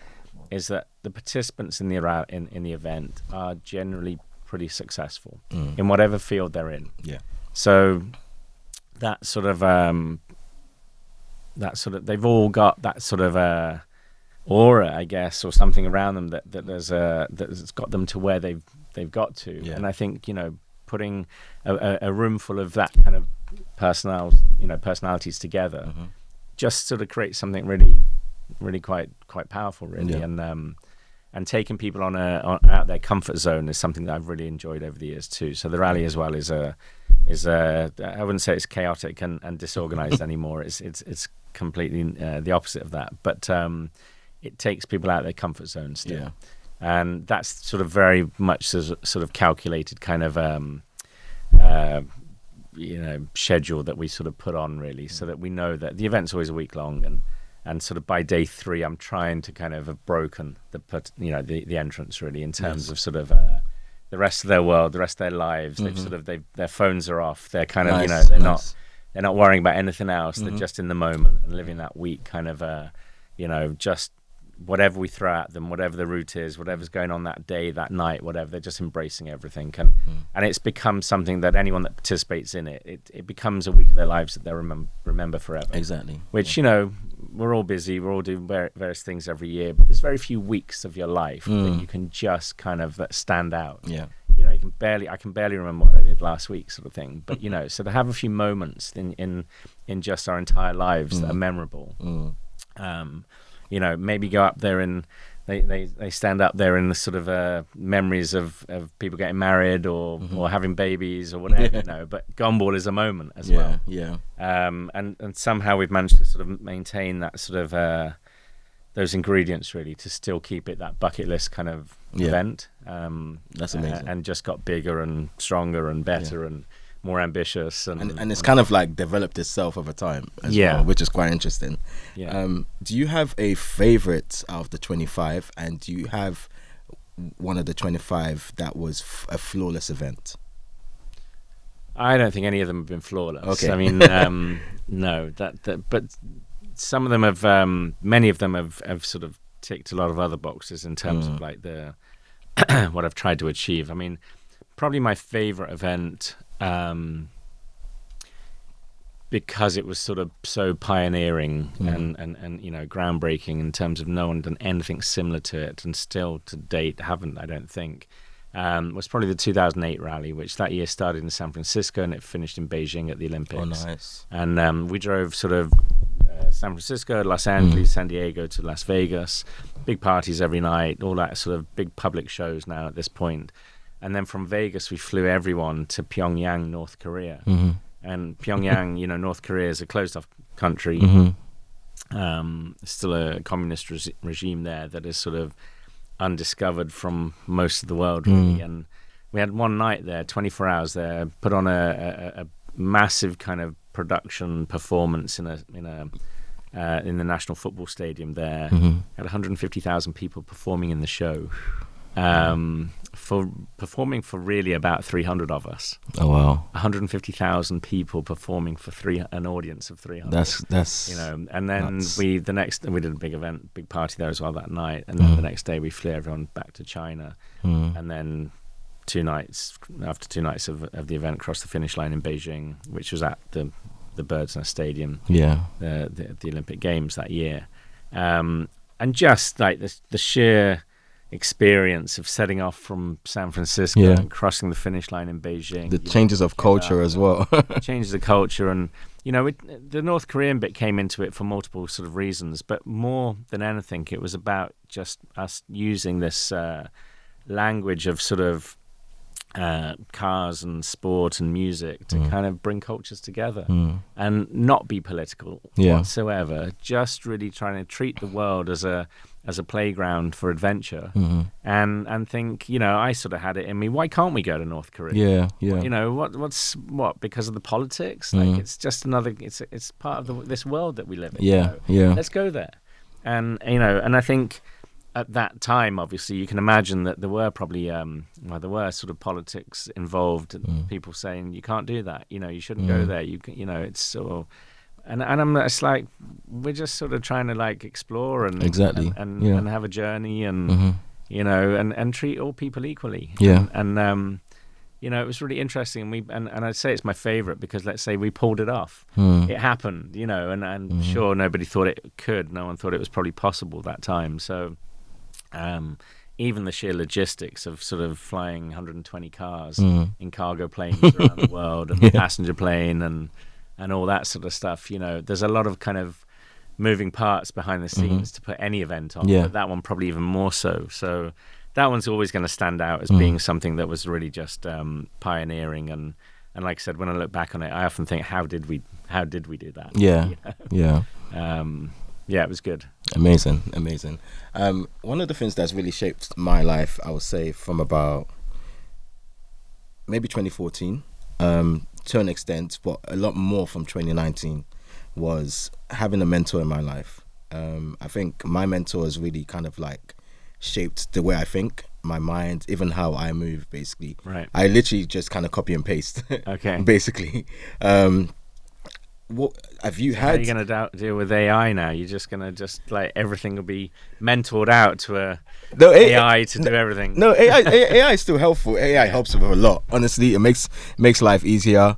is that the participants in the event are generally pretty successful in whatever field they're in. Yeah. So that sort of they've all got that sort of aura, I guess, or something around them that's got them to where they've got to. Yeah. And I think putting a room full of that kind of personalities together just sort of creates something really quite powerful, really. Yeah. And taking people out their comfort zone is something that I've really enjoyed over the years too. So the rally as well is I wouldn't say it's chaotic and disorganized anymore. It's completely the opposite of that. But it takes people out of their comfort zone still. Yeah. And that's sort of very much sort of calculated kind of schedule that we sort of put on, really, so that we know that the event's always a week long, and sort of by day 3 I'm trying to kind of have broken the entrance, really, in terms of sort of the rest of their world, the rest of their lives. They've sort of their phones are off, they're kind of they're not worrying about anything else. They're just in the moment and living that week kind of just whatever we throw at them, whatever the route is, whatever's going on that day, that night, whatever, they're just embracing everything. And it's become something that anyone that participates in it becomes a week of their lives that they'll remember forever. Exactly. Which, we're all busy, we're all doing various things every year, but there's very few weeks of your life that you can just kind of stand out. Yeah. I can barely remember what I did last week, sort of thing. But, so to have a few moments in just our entire lives that are memorable, maybe go up there and they stand up there in the sort of memories of people getting married or having babies or whatever, but Gumball is a moment as well. Yeah. And somehow we've managed to sort of maintain that sort of those ingredients, really, to still keep it that bucket list kind of event. That's amazing. And just got bigger and stronger and better and more ambitious, and it's kind of like developed itself over time as well, which is quite interesting. Do you have a favorite out of the 25, and do you have one of the 25 that was a flawless event? I don't think any of them have been flawless. Okay. I mean, no, but some of them have, many of them have sort of ticked a lot of other boxes in terms of like the what I've tried to achieve. I mean, probably my favorite event, because it was sort of so pioneering and groundbreaking in terms of no one done anything similar to it, and still to date haven't, I don't think, was probably the 2008 rally, which that year started in San Francisco and it finished in Beijing at the Olympics. Oh, nice. And we drove sort of San Francisco, Los Angeles, San Diego to Las Vegas, big parties every night, all that sort of big public shows now at this point. And then from Vegas, we flew everyone to Pyongyang, North Korea. And Pyongyang, North Korea is a closed-off country. Still a communist regime there that is sort of undiscovered from most of the world, really. And we had one night there, 24 hours there, put on a massive kind of production performance in the National Football Stadium there. Had 150,000 people performing in the show. for performing for really about 300 of us. Oh wow! 150,000 people performing for an audience of 300. That's you know. And then nuts. we did a big party there as well that night. And then the next day we flew everyone back to China. And then after 2 nights of the event, crossed the finish line in Beijing, which was at the Bird's Nest Stadium. Yeah. The Olympic Games that year. And just like the sheer experience of setting off from San Francisco and crossing the finish line in Beijing. The changes of culture as well. Changes of culture. And, you know, the North Korean bit came into it for multiple sort of reasons, but more than anything, it was about just us using this language of sort of cars and sport and music to kind of bring cultures together and not be political whatsoever, just really trying to treat the world as a playground for adventure and think, you know, I sort of had it in me, why can't we go to North Korea? You know, what because of the politics? Like it's just another, it's part of this world that we live in. Let's go there. And, you know, and I think at that time, obviously, you can imagine that there were probably there were sort of politics involved, people saying you can't do that, you know, you shouldn't go there, you know, it's so, and it's like we're just sort of trying to like explore and and have a journey and you know and treat all people equally. And you know, it was really interesting, and I'd say it's my favorite because, let's say, we pulled it off. It happened, you know, and sure, nobody thought it could. No one thought it was probably possible that time. So even the sheer logistics of sort of flying 120 cars in cargo planes around the world and the passenger plane and all that sort of stuff, you know, there's a lot of kind of moving parts behind the scenes to put any event on, but that one probably even more so. So that one's always going to stand out as being something that was really just pioneering. And like I said, when I look back on it, I often think, how did we do that? Yeah, it was good. Amazing. One of the things that's really shaped my life, I would say, from about maybe 2014 to an extent, but a lot more from 2019, was having a mentor in my life. I think my mentor has really kind of like shaped the way I think, my mind, even how I move, basically. Right. I literally just kind of copy and paste. Okay. Basically. What have you had? How are you going to deal with AI now? You're just going to just like everything will be mentored out to AI to do everything. No, AI is still helpful. AI helps with a lot. Honestly, it makes life easier.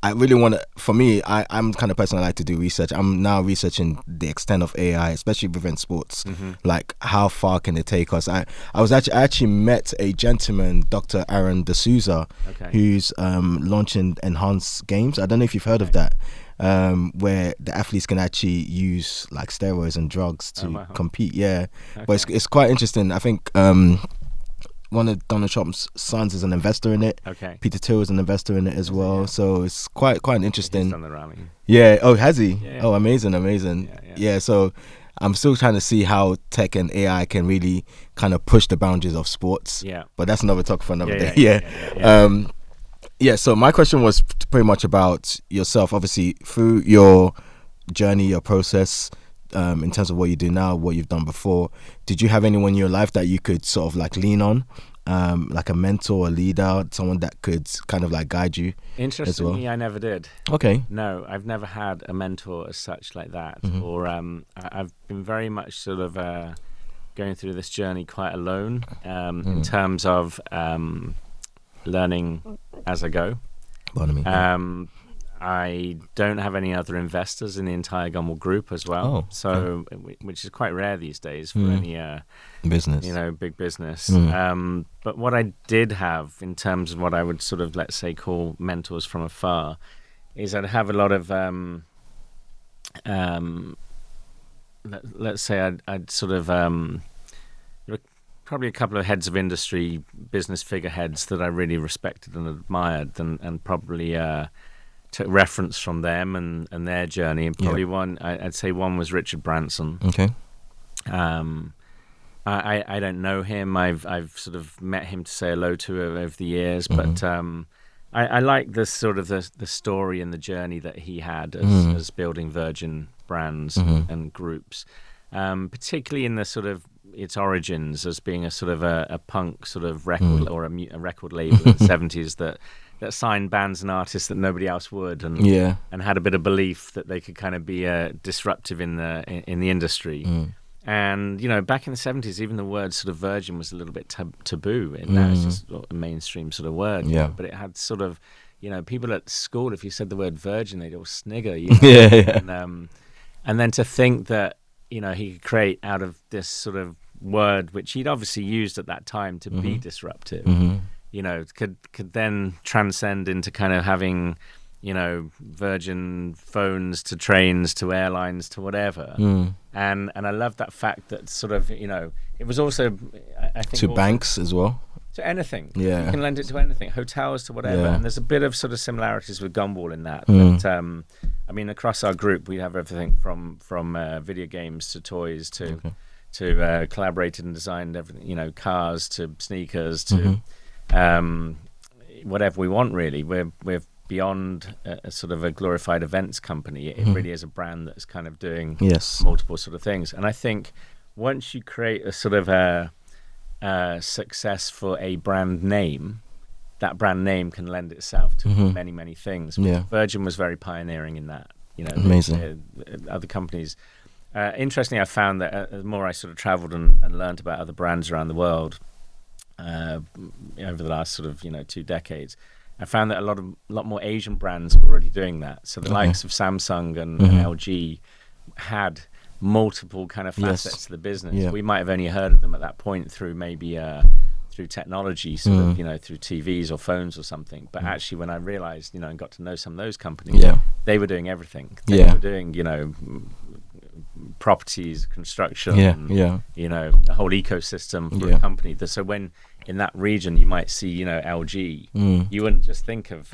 I really want to, for me, I'm the kind of person I like to do research. I'm now researching the extent of AI, especially within sports. Like, how far can it take us? I actually met a gentleman, Dr. Aaron D'Souza, who's launching enhanced games. I don't know if you've heard of that, where the athletes can actually use like steroids and drugs to compete. But it's quite interesting. I think one of Donald Trump's sons is an investor in it. Peter Thiel is an investor in it as well. So it's quite interesting. He's done the rally. Yeah. Oh, has he? Yeah. Oh, amazing. Yeah. So I'm still trying to see how tech and AI can really kind of push the boundaries of sports. Yeah. But that's another talk for another day. Yeah. So my question was pretty much about yourself. Obviously, through your journey, your process, in terms of what you do now, what you've done before, did you have anyone in your life that you could sort of like lean on, like a mentor, a leader, someone that could kind of like guide you? Interestingly, I never did. Okay. No, I've never had a mentor as such like that. Or I've been very much sort of going through this journey quite alone in terms of learning as I go. I don't have any other investors in the entire Gumball group as well, which is quite rare these days for any business, big business. But what I did have in terms of what I would sort of, let's say, call mentors from afar, is I'd have a lot of let's say I'd sort of probably a couple of heads of industry, business figureheads that I really respected and admired, and probably took reference from them and their journey. And probably I'd say one was Richard Branson. Okay. I don't know him. I've sort of met him to say hello to over the years, but I like this sort of the story and the journey that he had as building Virgin brands and groups, particularly in the sort of its origins as being a sort of a punk sort of record or a record label in the 70s that signed bands and artists that nobody else would, and had a bit of belief that they could kind of be disruptive in the industry. And back in the 70s, even the word sort of virgin was a little bit taboo. And now it's just a mainstream sort of word. Yeah. But it had sort of, people at school, if you said the word virgin, they'd all snigger. And then to think that he could create out of this sort of word, which he'd obviously used at that time to be disruptive, could then transcend into kind of having, virgin phones to trains to airlines to whatever. And I love that fact that sort of, it was also, I think, to banks as well. To anything. Yeah. You can lend it to anything, hotels to whatever. Yeah. And there's a bit of sort of similarities with Gumball in that. I mean, across our group, we have everything from video games to toys to collaborated and designed everything, cars to sneakers to whatever we want, really. We're beyond a sort of a glorified events company. It really is a brand that's kind of doing multiple sort of things. And I think once you create a sort of a success for a brand name, that brand name can lend itself to many, many things. Virgin was very pioneering in that. Amazing. Other companies. Interestingly, I found that the more I sort of traveled and learned about other brands around the world over the last sort of 2 decades, I found that a lot more Asian brands were already doing that. So the likes of Samsung and LG had multiple kind of facets to the business. We might have only heard of them at that point through maybe through technology, sort of, through TVs or phones or something. But actually, when I realized, and got to know some of those companies, they were doing everything. They were doing, properties, construction, the whole ecosystem for a company. So when in that region you might see, LG, you wouldn't just think of,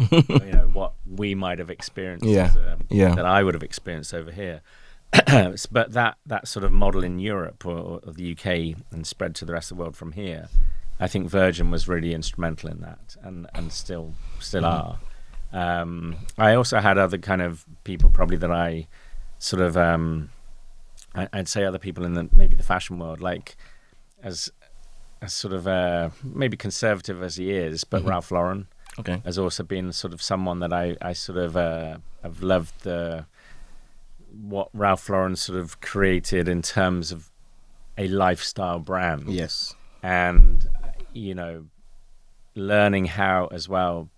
what we might have experienced that I would have experienced over here. But that sort of model in Europe or the UK and spread to the rest of the world from here, I think Virgin was really instrumental in that, and still are. I also had other kind of people probably that I sort of I'd say other people in maybe the fashion world, like as sort of maybe conservative as he is, but Ralph Lauren has also been sort of someone that I sort of have loved what Ralph Lauren sort of created in terms of a lifestyle brand. Yes. And, learning how as well,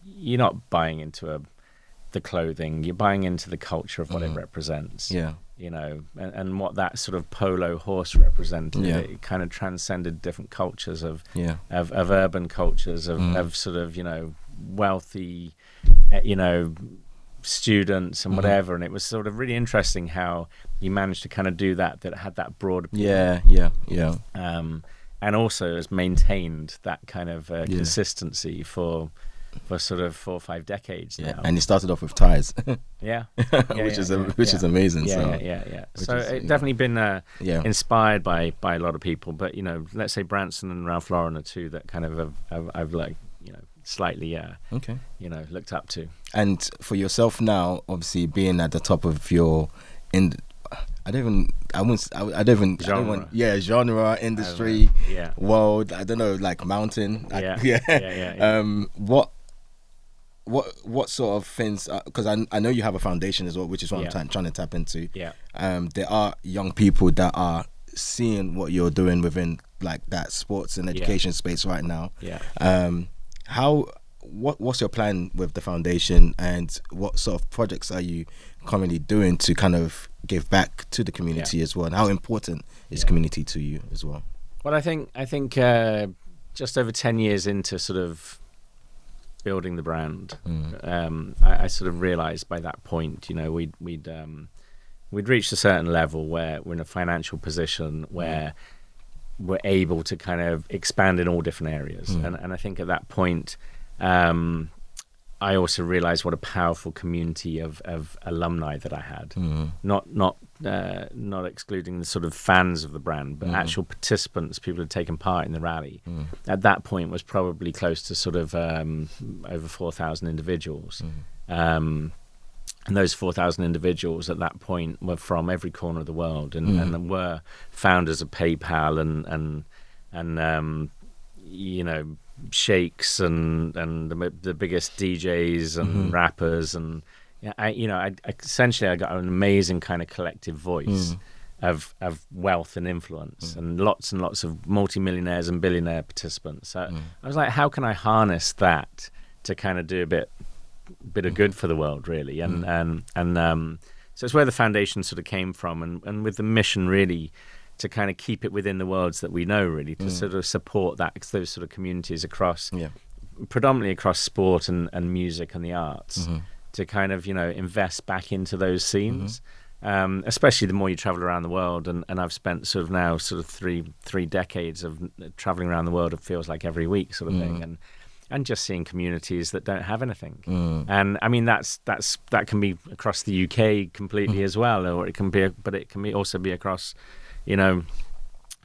you're not buying into the clothing, you're buying into the culture of what it represents. Yeah. And what that sort of polo horse represented. It kind of transcended different cultures of urban cultures, of sort of, wealthy, students and whatever, and it was sort of really interesting how you managed to kind of do that had that broad appeal. And also has maintained that kind of consistency for sort of 4 or 5 decades now. And it started off with ties. Which is amazing. So it's definitely been inspired by a lot of people, but let's say Branson and Ralph Lauren are two that kind of I've like slightly looked up to. And for yourself now, obviously being at the top of your genre, industry, world, I don't know, like mountain, what sort of things, because I know you have a foundation as well, which is what I'm trying to tap into. There are young people that are seeing what you're doing within like that sports and education space right now. What's your plan with the foundation, and what sort of projects are you currently doing to kind of give back to the community as well, and how important is community to you as well? Well, I think just over 10 years into sort of building the brand, I sort of realized by that point, we'd reached a certain level where we're in a financial position where we're able to kind of expand in all different areas. And I think at that point, I also realized what a powerful community of alumni that I had. Not excluding the sort of fans of the brand, but actual participants, people who had taken part in the rally. At that point was probably close to sort of over 4,000 individuals. And those 4,000 individuals at that point were from every corner of the world, and were founders of PayPal and you know, sheiks and the biggest DJs and rappers, and I essentially I got an amazing kind of collective voice of wealth and influence, and lots of multimillionaires and billionaire participants. So I was like, how can I harness that to kind of do a bit of good for the world, really? And so it's where the foundation sort of came from, and with the mission really to kind of keep it within the worlds that we know, really, to sort of support those sort of communities across, predominantly across sport and music and the arts, to kind of, you know, invest back into those scenes. Especially the more you travel around the world, and I've spent sort of now sort of three decades of traveling around the world. It feels like every week sort of thing, and just seeing communities that don't have anything. And I mean that can be across the UK completely as well, or it can be also be across, you know,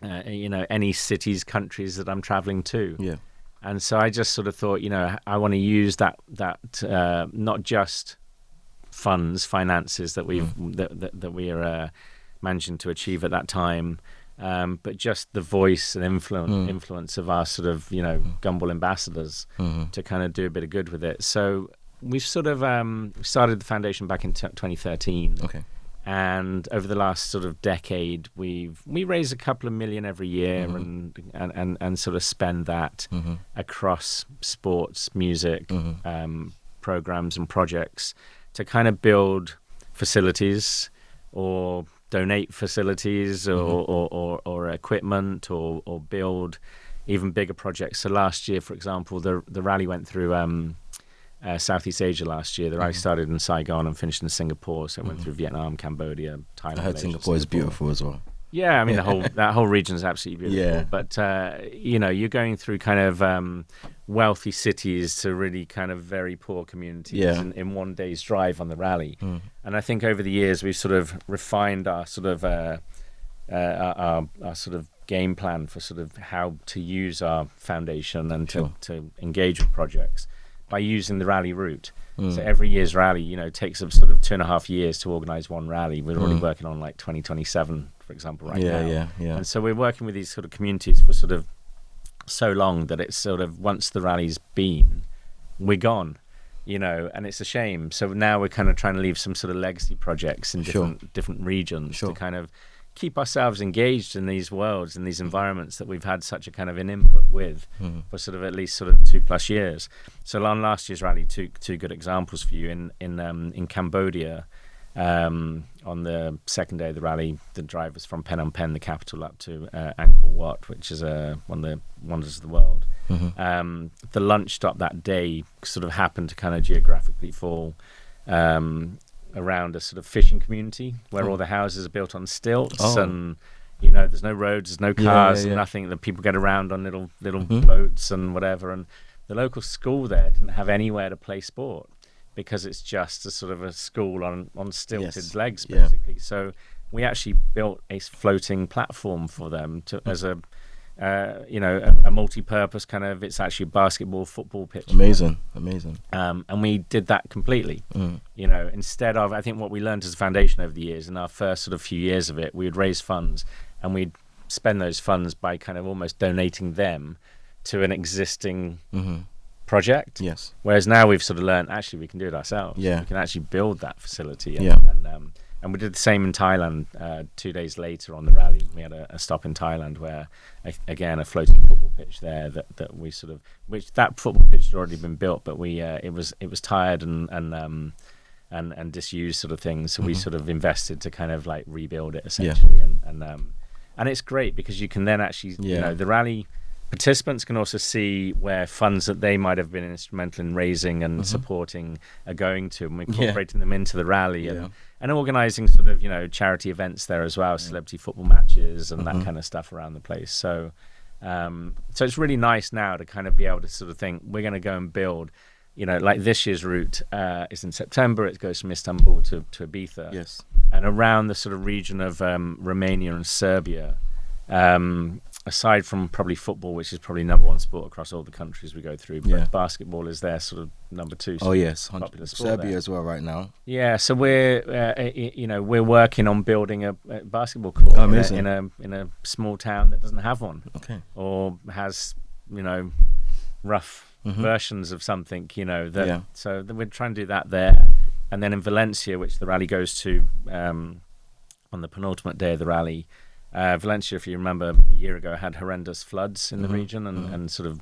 any cities, countries that I'm traveling to. Yeah. And so I just sort of thought, you know, I want to use that not just finances that that we are managing to achieve at that time, but just the voice and influence of our sort of, you know, Gumball ambassadors to kind of do a bit of good with it. So we've sort of started the foundation back in 2013. Okay. And over the last sort of decade, we raise a couple of million every year, and sort of spend that across sports, music, programs and projects to kind of build facilities or donate facilities or equipment or build even bigger projects. So last year, for example, the rally went through Southeast Asia last year. The rally started in Saigon and finished in Singapore, so it went through Vietnam, Cambodia, Thailand. I heard Singapore is beautiful as well. Yeah, I mean that whole region is absolutely beautiful. Yeah. But you know, you're going through kind of wealthy cities to really kind of very poor communities in one day's drive on the rally. And I think over the years we've sort of refined our sort of our sort of game plan for sort of how to use our foundation and to engage with projects by using the rally route. So every year's rally, you know, takes us sort of 2.5 years to organize one rally. We're already working on like 2027, for example, right now. Yeah. And so we're working with these sort of communities for sort of so long that it's sort of, once the rally's been, we're gone, you know, and it's a shame. So now we're kind of trying to leave some sort of legacy projects in different regions to kind of keep ourselves engaged in these worlds and these environments that we've had such a kind of an input with for sort of at least sort of 2+ years. So on last year's rally, two good examples for you. In Cambodia, on the second day of the rally, the drive was from Phnom Penh, the capital, up to Angkor Wat, which is one of the wonders of the world. The lunch stop that day sort of happened to kind of geographically fall around a sort of fishing community where all the houses are built on stilts, and you know, there's no roads, there's no cars, nothing. The people get around on little boats and whatever, and the local school there didn't have anywhere to play sport because it's just a sort of a school on stilted legs, basically. So we actually built a floating platform for them as a you know, a multi-purpose kind of, it's actually a basketball, football pitch. Amazing. And we did that completely. You know, instead of, I think what we learned as a foundation over the years, in our first sort of few years of it, we would raise funds and we'd spend those funds by kind of almost donating them to an existing project. Yes. Whereas now we've sort of learned, actually, we can do it ourselves. Yeah. We can actually build that facility. And we did the same in Thailand 2 days later on the rally. We had a stop in Thailand where, again, a floating football pitch there that we sort of, which that football pitch had already been built, but we it was tired and disused sort of thing. So we sort of invested to kind of like rebuild it essentially. And it's great because you can then actually, you know, the rally participants can also see where funds that they might have been instrumental in raising and supporting are going to, and we're incorporating them into the rally and organising sort of, you know, charity events there as well, celebrity football matches and that kind of stuff around the place. So so it's really nice now to kind of be able to sort of think, we're going to go and build, you know, like this year's route is in September. It goes from Istanbul to Ibiza. Yes. And around the sort of region of Romania and Serbia, aside from probably football, which is probably number one sport across all the countries we go through, but basketball is their sort of number two. Oh yes, popular sport Serbia there as well right now. Yeah, so we're we're working on building a basketball court in a small town that doesn't have one, or has rough versions of something, so we're trying to do that there. And then in Valencia, which the rally goes to on the penultimate day of the rally, Valencia, if you remember, a year ago had horrendous floods in the region, and sort of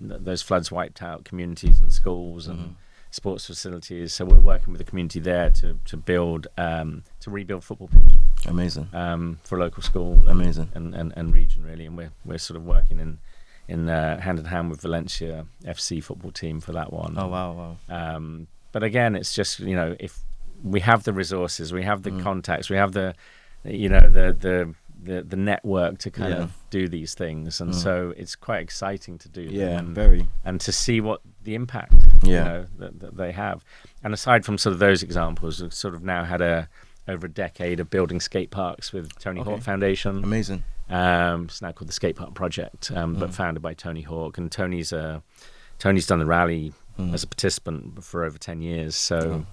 those floods wiped out communities and schools and sports facilities. So we're working with the community there to rebuild football pitch. Amazing. For a local school. Amazing. And region really, and we're sort of working in hand in hand with Valencia FC football team for that one. Oh wow. But again, it's just if we have the resources, we have the contacts, we have the the network to kind of do these things, and so it's quite exciting to do them, and to see what the impact that they have. And aside from sort of those examples, we've sort of now had over a decade of building skate parks with Tony Hawk Foundation. Amazing. It's now called the Skate Park Project, but founded by Tony Hawk, and Tony's done the rally as a participant for over 10 years. So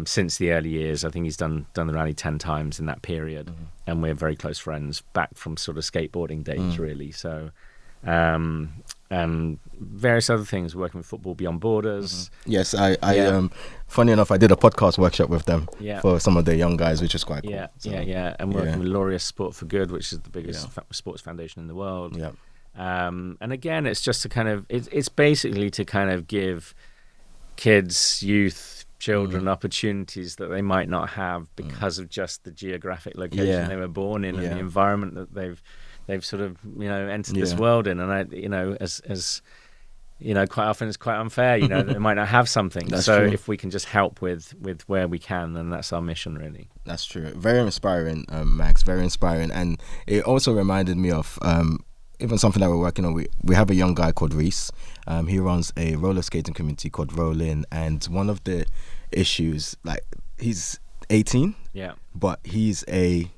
since the early years, I think he's done the rally 10 times in that period, and we're very close friends back from sort of skateboarding days, really. So, and various other things, working with Football Beyond Borders. Yes, I funny enough, I did a podcast workshop with them for some of the young guys, which is quite cool. And working with Laureus Sport for Good, which is the biggest sports foundation in the world. And again, it's just to kind of it's basically to kind of give kids, youth, children opportunities that they might not have because of just the geographic location they were born in and the environment that they've sort of entered this world in. And I as quite often it's quite unfair, they might not have something. So if we can just help with where we can, then that's our mission, really. That's true. Very inspiring, Max. Very inspiring. And it also reminded me of even something that we're working on. We have a young guy called Reese. He runs a roller skating community called Roll In, and one of the issues, like, he's 18, but he's a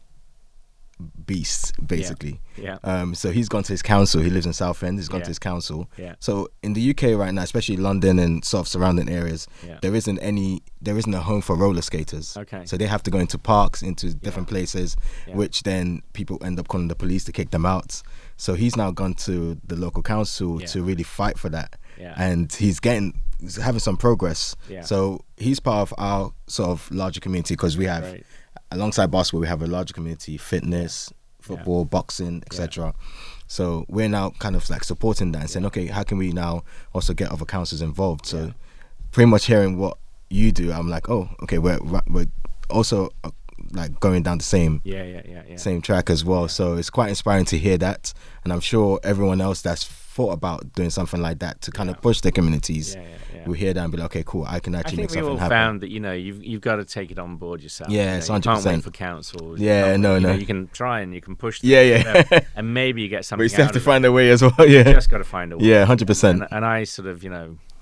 beast, basically. So he's gone to his council. He lives in Southend. He's gone to his council. So in the UK right now, especially London and sort of surrounding areas, there isn't a home for roller skaters. So they have to go into parks, into different places, which then people end up calling the police to kick them out. So he's now gone to the local council to really fight for that, and he's having some progress. So he's part of our sort of larger community, because we have, alongside basketball, we have a larger community: fitness, football, boxing, etc. So we're now kind of like supporting that and saying, okay, how can we now also get other councils involved? So pretty much hearing what you do, I'm like, oh, okay, we're also like going down the same track as well. So it's quite inspiring to hear that, and I'm sure everyone else that's thought about doing something like that to kind of push their communities will hear that and be like, okay, cool, I can actually make something happen. I think we all found that you've got to take it on board yourself. It's 100%. You can't wait for councils. No. You can try and you can push them, and maybe you get something. But you still have to find a way as well. You just got to find a way. 100%. And I sort of,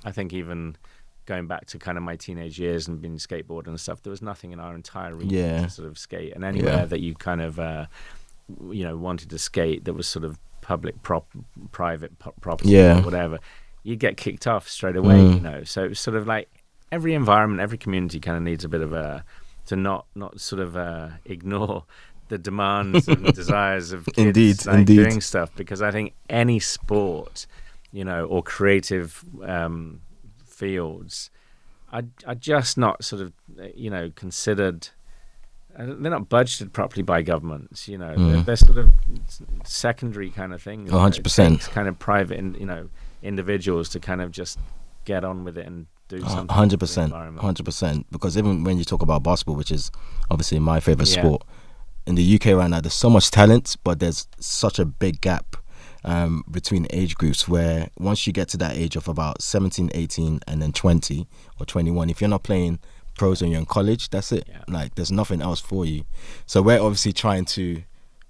I think even going back to kind of my teenage years and being skateboarding and stuff, there was nothing in our entire region to sort of skate, and anywhere that you kind of wanted to skate that was sort of public private property or whatever, you'd get kicked off straight away. So it's sort of like every environment, every community kind of needs a bit of to not sort of ignore the demands and desires of kids doing stuff, because I think any sport or creative fields are just not sort of considered. They're not budgeted properly by governments. They're sort of secondary kind of things. 100%. Kind of private, individuals to kind of just get on with it and do something. 100%. Because even when you talk about basketball, which is obviously my favorite sport, in the UK right now, there's so much talent, but there's such a big gap between age groups, where once you get to that age of about 17, 18, and then 20 or 21, if you're not playing pros when you're in college, that's it. Like, there's nothing else for you. So we're obviously trying to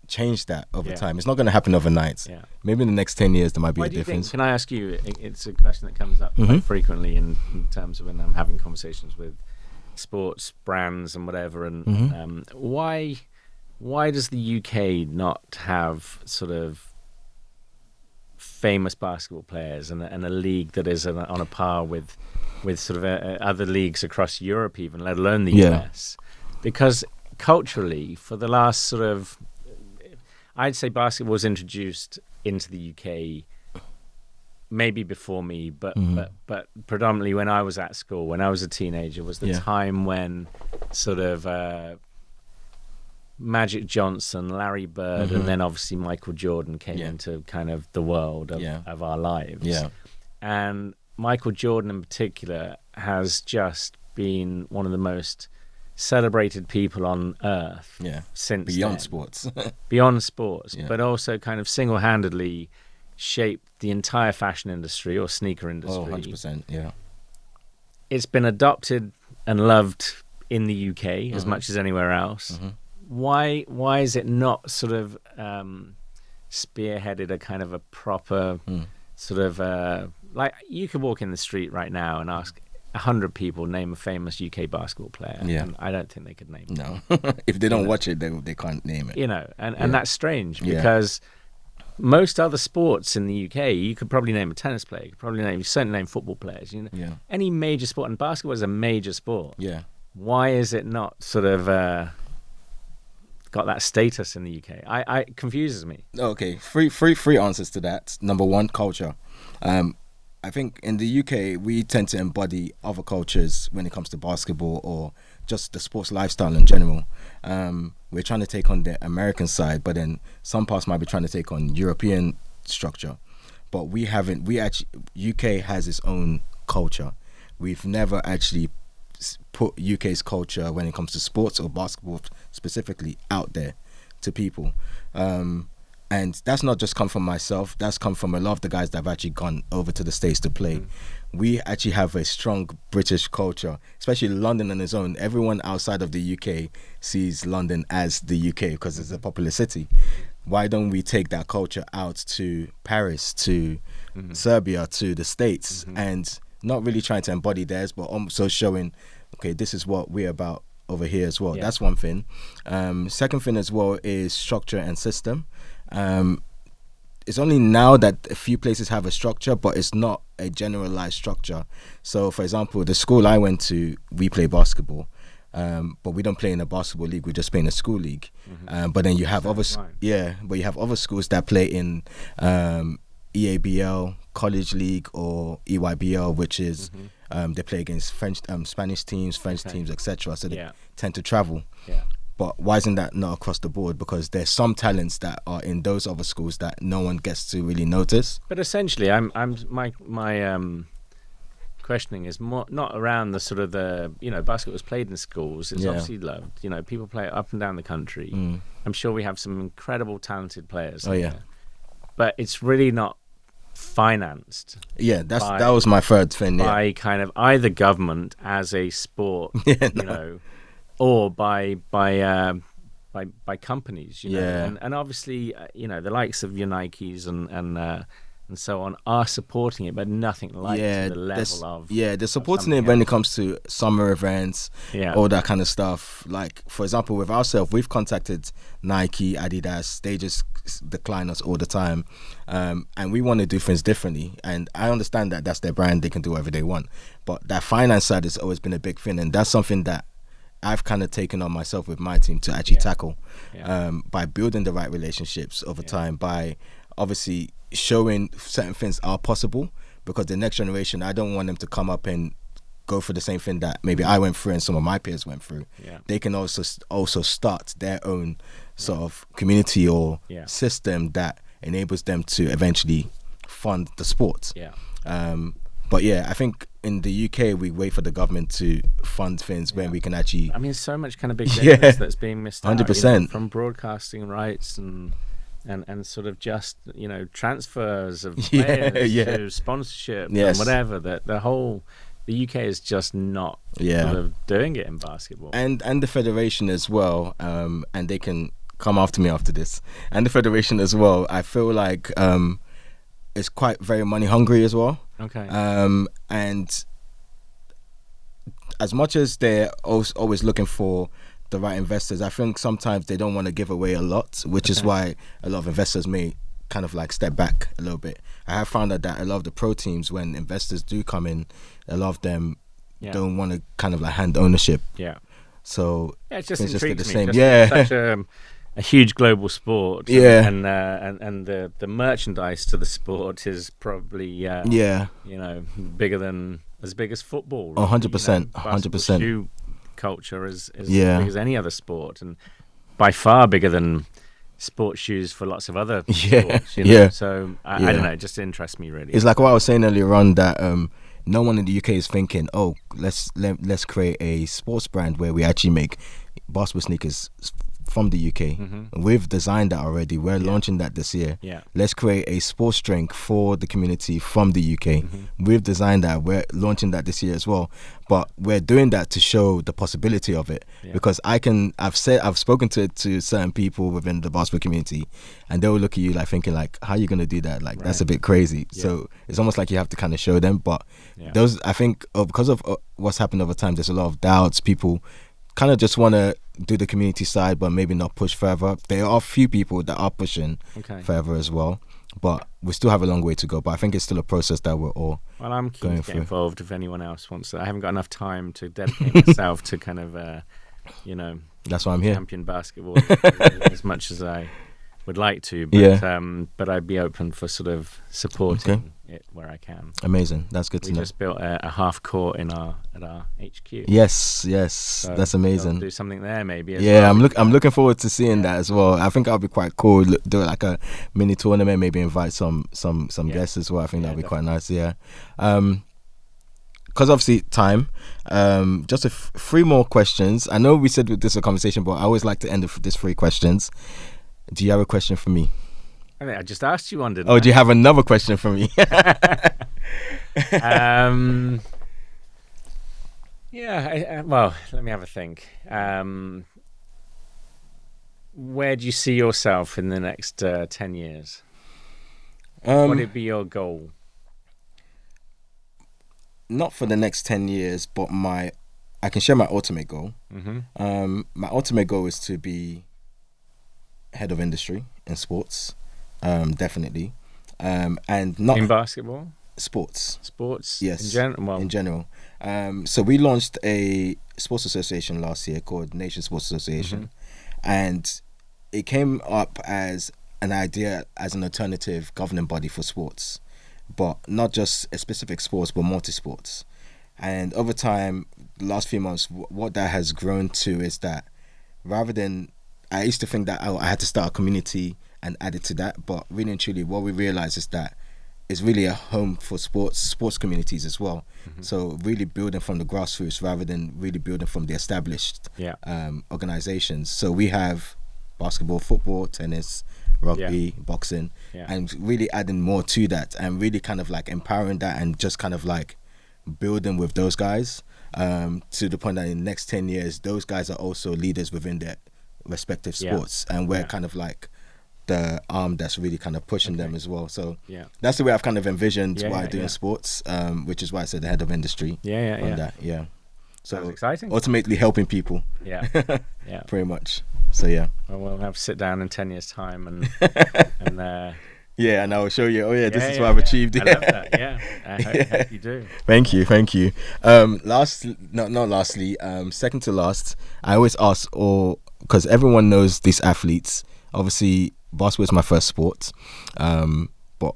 change that over time. It's not going to happen overnight. Maybe in the next 10 years there might be a difference. Can I ask you, it's a question that comes up quite frequently in terms of when I'm having conversations with sports brands and whatever, and why does the UK not have sort of famous basketball players and a league that is on a par with sort of other leagues across Europe, even, let alone the US. Because culturally, for the last sort of, I'd say basketball was introduced into the UK maybe before me, but predominantly when I was at school, when I was a teenager, was the time when sort of Magic Johnson, Larry Bird, and then obviously Michael Jordan came into kind of the world of our lives. Yeah. And Michael Jordan in particular has just been one of the most celebrated people on earth since beyond then. sports. Beyond sports, but also kind of single-handedly shaped the entire fashion industry or sneaker industry. Oh, 100%, yeah. It's been adopted and loved in the UK as much as anywhere else. Why is it not sort of spearheaded a kind of a proper sort of like, you could walk in the street right now and ask 100 people, name a famous UK basketball player, and I don't think they could name no. If they don't watch it, they can't name it. You know, and that's strange because most other sports in the UK, you could probably name a tennis player, you could probably certainly name football players. You know, any major sport, and basketball is a major sport. Yeah. Why is it not sort of got that status in the UK? It confuses me. Okay, three answers to that. Number one, culture. I think in the UK, we tend to embody other cultures when it comes to basketball or just the sports lifestyle in general. We're trying to take on the American side, but then some parts might be trying to take on European structure. But we haven't. UK has its own culture. We've never actually put UK's culture when it comes to sports or basketball specifically out there to people. And that's not just come from myself, that's come from a lot of the guys that have actually gone over to the States to play. We actually have a strong British culture, especially London on its own. Everyone outside of the UK sees London as the UK because it's a popular city. Why don't we take that culture out to Paris, to Serbia, to the States, and not really trying to embody theirs, but also showing, okay, this is what we're about over here as well. That's one thing. Second thing as well is structure and system. It's only now that a few places have a structure, but it's not a generalized structure. So, for example, the school I went to, we play basketball, but we don't play in a basketball league. We just play in a school league. But then you have but you have other schools that play in EABL, College League, or EYBL, which is they play against Spanish teams, French teams, etc. So they tend to travel. But why isn't that not across the board? Because there's some talents that are in those other schools that no one gets to really notice. But essentially, my questioning is more not around the sort of basketball is played in schools. It's obviously loved. You know, people play it up and down the country. I'm sure we have some incredible talented players. There. But it's really not financed. Yeah, that was my third thing. By kind of either government as a sport, or by companies, you know, and obviously, the likes of your Nikes and so on are supporting it, but nothing like to the level of they're supporting it when it comes to summer events, all that kind of stuff. Like, for example, with ourselves, we've contacted Nike, Adidas, they just decline us all the time, and we want to do things differently. And I understand that that's their brand, they can do whatever they want, but that finance side has always been a big thing, and that's something that I've kind of taken on myself with my team to actually tackle, by building the right relationships over time, by obviously showing certain things are possible, because the next generation, I don't want them to come up and go for the same thing that maybe I went through and some of my peers went through. They can also start their own sort of community or system that enables them to eventually fund the sport. But I think in the UK we wait for the government to fund things when we can actually. I mean, so much kind of big business that's being missed out. 100%. From broadcasting rights and sort of just transfers of players to sponsorship and whatever. That the UK is just not sort of doing it in basketball. And the federation as well. And they can come after me after this. And the federation as well. I feel like it's quite very money hungry as well. Okay. And as much as they're always looking for the right investors, I think sometimes they don't want to give away a lot, which is why a lot of investors may kind of like step back a little bit. I have found out that a lot of the pro teams, when investors do come in, a lot of them don't want to kind of like hand ownership. Yeah. So it just intrigues intrigues the me. same. Just such a huge global sport. Yeah. And the merchandise to the sport is probably bigger than as big as football. 100%. 100%. Shoe culture is as big as any other sport, and by far bigger than sports shoes for lots of other sports. So I don't know, it just interests me really. It's like what I was saying earlier on, that no one in the UK is thinking, oh, let's create a sports brand where we actually make basketball sneakers from the UK. We've designed that already. We're launching that this year. Let's create a sports drink for the community from the UK. We've designed that. We're launching that this year as well. But we're doing that to show the possibility of it, because I've spoken to certain people within the basketball community, and they will look at you like thinking like, how are you going to do that? Like, that's a bit crazy. So it's almost like you have to kind of show them. But those, I think, because of what's happened over time, there's a lot of doubts. People kind of just want to do the community side, but maybe not push further. There are a few people that are pushing further as well, but we still have a long way to go. But I think it's still a process that we're all I'm keen going to get through. involved if anyone else wants to. I haven't got enough time to dedicate myself to kind of, that's why I'm here. Champion basketball as much as I would like to. But, but I'd be open for sort of supporting it where I can. Amazing. That's good to know. We just built a half court at our HQ. Yes, so that's amazing. We'll do something there maybe. I'm looking forward to seeing that as well. I think that'll be quite cool. Do like a mini tournament, maybe invite some guests as well. I think that'll be quite nice. Because obviously time. Just three more questions. I know we said this is a conversation, but I always like to end with these 3 questions. Do you have a question for me? I think I just asked you one, didn't I? Oh, do you have another question for me? Well, let me have a think. Where do you see yourself in the next 10 years? What would be your goal? Not for the next 10 years, but I can share my ultimate goal. My ultimate goal is to be head of industry in sports, definitely, and not in basketball. Sports, yes, in general. So we launched a sports association last year called Nation Sports Association, and it came up as an idea as an alternative governing body for sports, but not just a specific sports, but multi-sports. And over time, the last few months, what that has grown to is that rather than, I used to think that I had to start a community and add it to that, but really and truly what we realize is that it's really a home for sports communities as well. So really building from the grassroots rather than really building from the established organizations. So we have basketball, football, tennis, rugby, boxing, and really adding more to that and really kind of like empowering that and just kind of like building with those guys to the point that in the next 10 years, those guys are also leaders within their respective sports, and we're kind of like the arm that's really kind of pushing them as well. So that's the way I've kind of envisioned what I do in sports, which is why I said the head of industry on that. So that's exciting. Ultimately helping people. Pretty much. So well, we'll have to sit down in 10 years time and and I will show you. This is what I've achieved. I love that. I hope you do. Thank you. Lastly, second to last, I always ask because everyone knows these athletes. Obviously, basketball is my first sport, but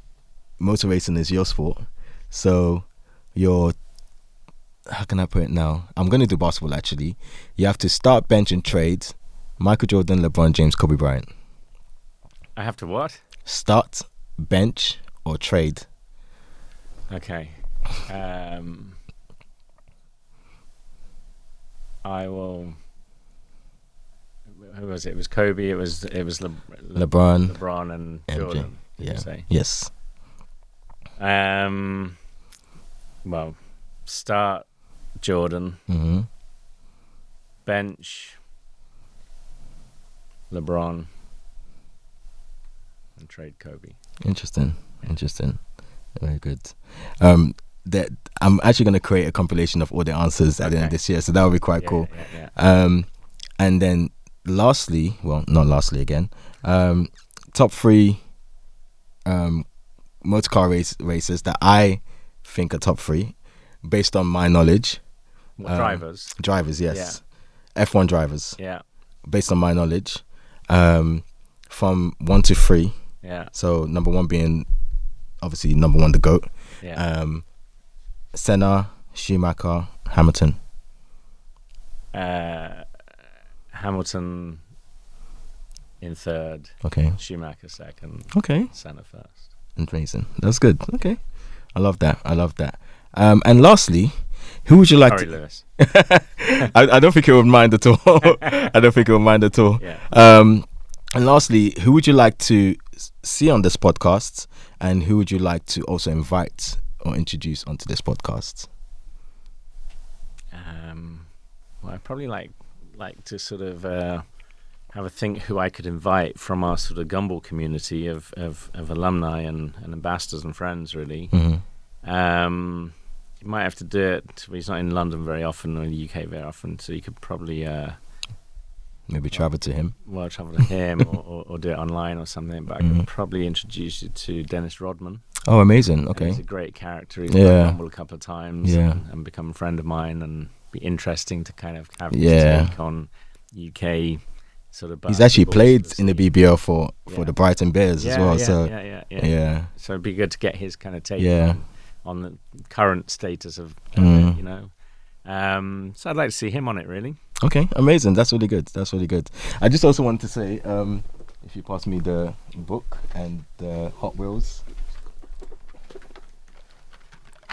motor racing is your sport. So how can I put it now? I'm going to do basketball actually. You have to start, bench, and trade Michael Jordan, LeBron James, Kobe Bryant. I have to what? Start, bench, or trade. Okay. I will. Who was it? It was Kobe. It was LeBron and Jordan. Say? Yes. Well, start Jordan. Bench LeBron and trade Kobe. Interesting. Very good. That I'm actually going to create a compilation of all the answers at the end of this year, so that will be quite cool. And then lastly, well, not lastly again, top 3 motor car races that I think are top 3 based on my knowledge. What, drivers? Drivers, yes. Yeah. F1 drivers. Yeah. Based on my knowledge. From 1 to 3. Yeah. So number 1 being obviously number 1, the GOAT. Yeah. Senna, Schumacher, Hamilton. Hamilton in 3rd. Okay. Schumacher 2nd. Okay. Senna 1st. Amazing. That's good. Okay. I love that. And lastly, who would you like Sorry, to... Lewis. I don't think he would mind at all. I don't think he would mind at all. Yeah. And lastly, who would you like to see on this podcast, and who would you like to also invite or introduce onto this podcast? Well, I'd probably like to sort of have a think who I could invite from our sort of Gumball community of alumni and ambassadors and friends, really. Mm-hmm. You might have to do it. He's not in London very often or in the UK very often, so you could probably maybe travel to him. Well, travel to him or do it online or something. But I could probably introduce you to Dennis Rodman. Oh, amazing! Okay, and he's a great character. He's been on Gumball a couple of times, and become a friend of mine, and be interesting to kind of have his take on UK sort of. He's actually played in the BBL for the Brighton Bears as well. So it'd be good to get his kind of take on the current status of it, you know. So I'd like to see him on it, really. Okay, amazing. That's really good. I just also wanted to say, if you pass me the book and the Hot Wheels.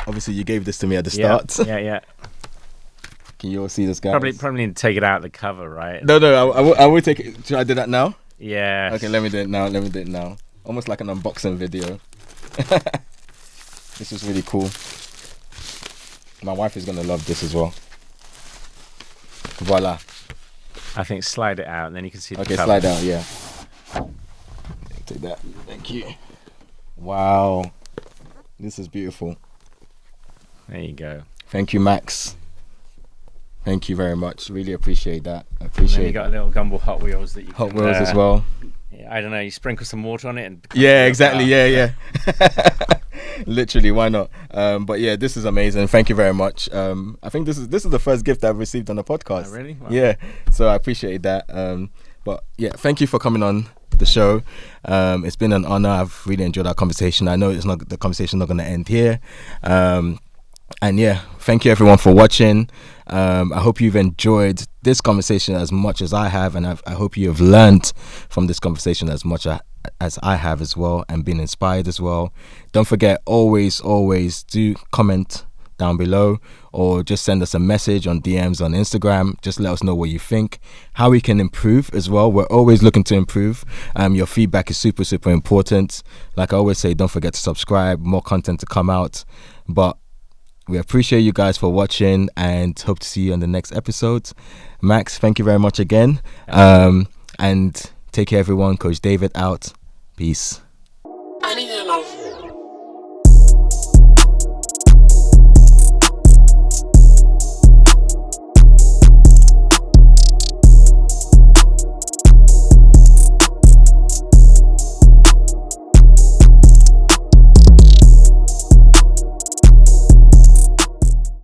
Obviously, you gave this to me at the start. Yeah. Can you all see this, guys? Probably need to take it out of the cover, right? No, I will take it. Should I do that now? Yeah. Okay, let me do it now. Almost like an unboxing video. This is really cool. My wife is going to love this as well. Voila. I think slide it out and then you can see the cover. Slide out, yeah. Take that. Thank you. Wow. This is beautiful. There you go. Thank you, Max. Thank you very much. Really appreciate that. And then you got a little Gumball Hot Wheels that you Hot Wheels as well. Yeah, I don't know, you sprinkle some water on it and exactly. Yeah. Literally, why not? But yeah, this is amazing. Thank you very much. I think this is the first gift I've received on the podcast. Oh, really? Wow. Yeah. So I appreciate that. But yeah, thank you for coming on the show. It's been an honor. I've really enjoyed our conversation. I know the conversation's not going to end here. And yeah, thank you everyone for watching. I hope you've enjoyed this conversation as much as I have, and I hope you have learned from this conversation as much as I have as well, and been inspired as well. Don't forget, always do comment down below, or just send us a message on DMs on Instagram. Just let us know what you think, how we can improve as well. We're always looking to improve. Your feedback is super important. Like I always say, don't forget to subscribe. More content to come out. But we appreciate you guys for watching, and hope to see you on the next episode. Max, thank you very much again. And take care, everyone. Coach David out. Peace.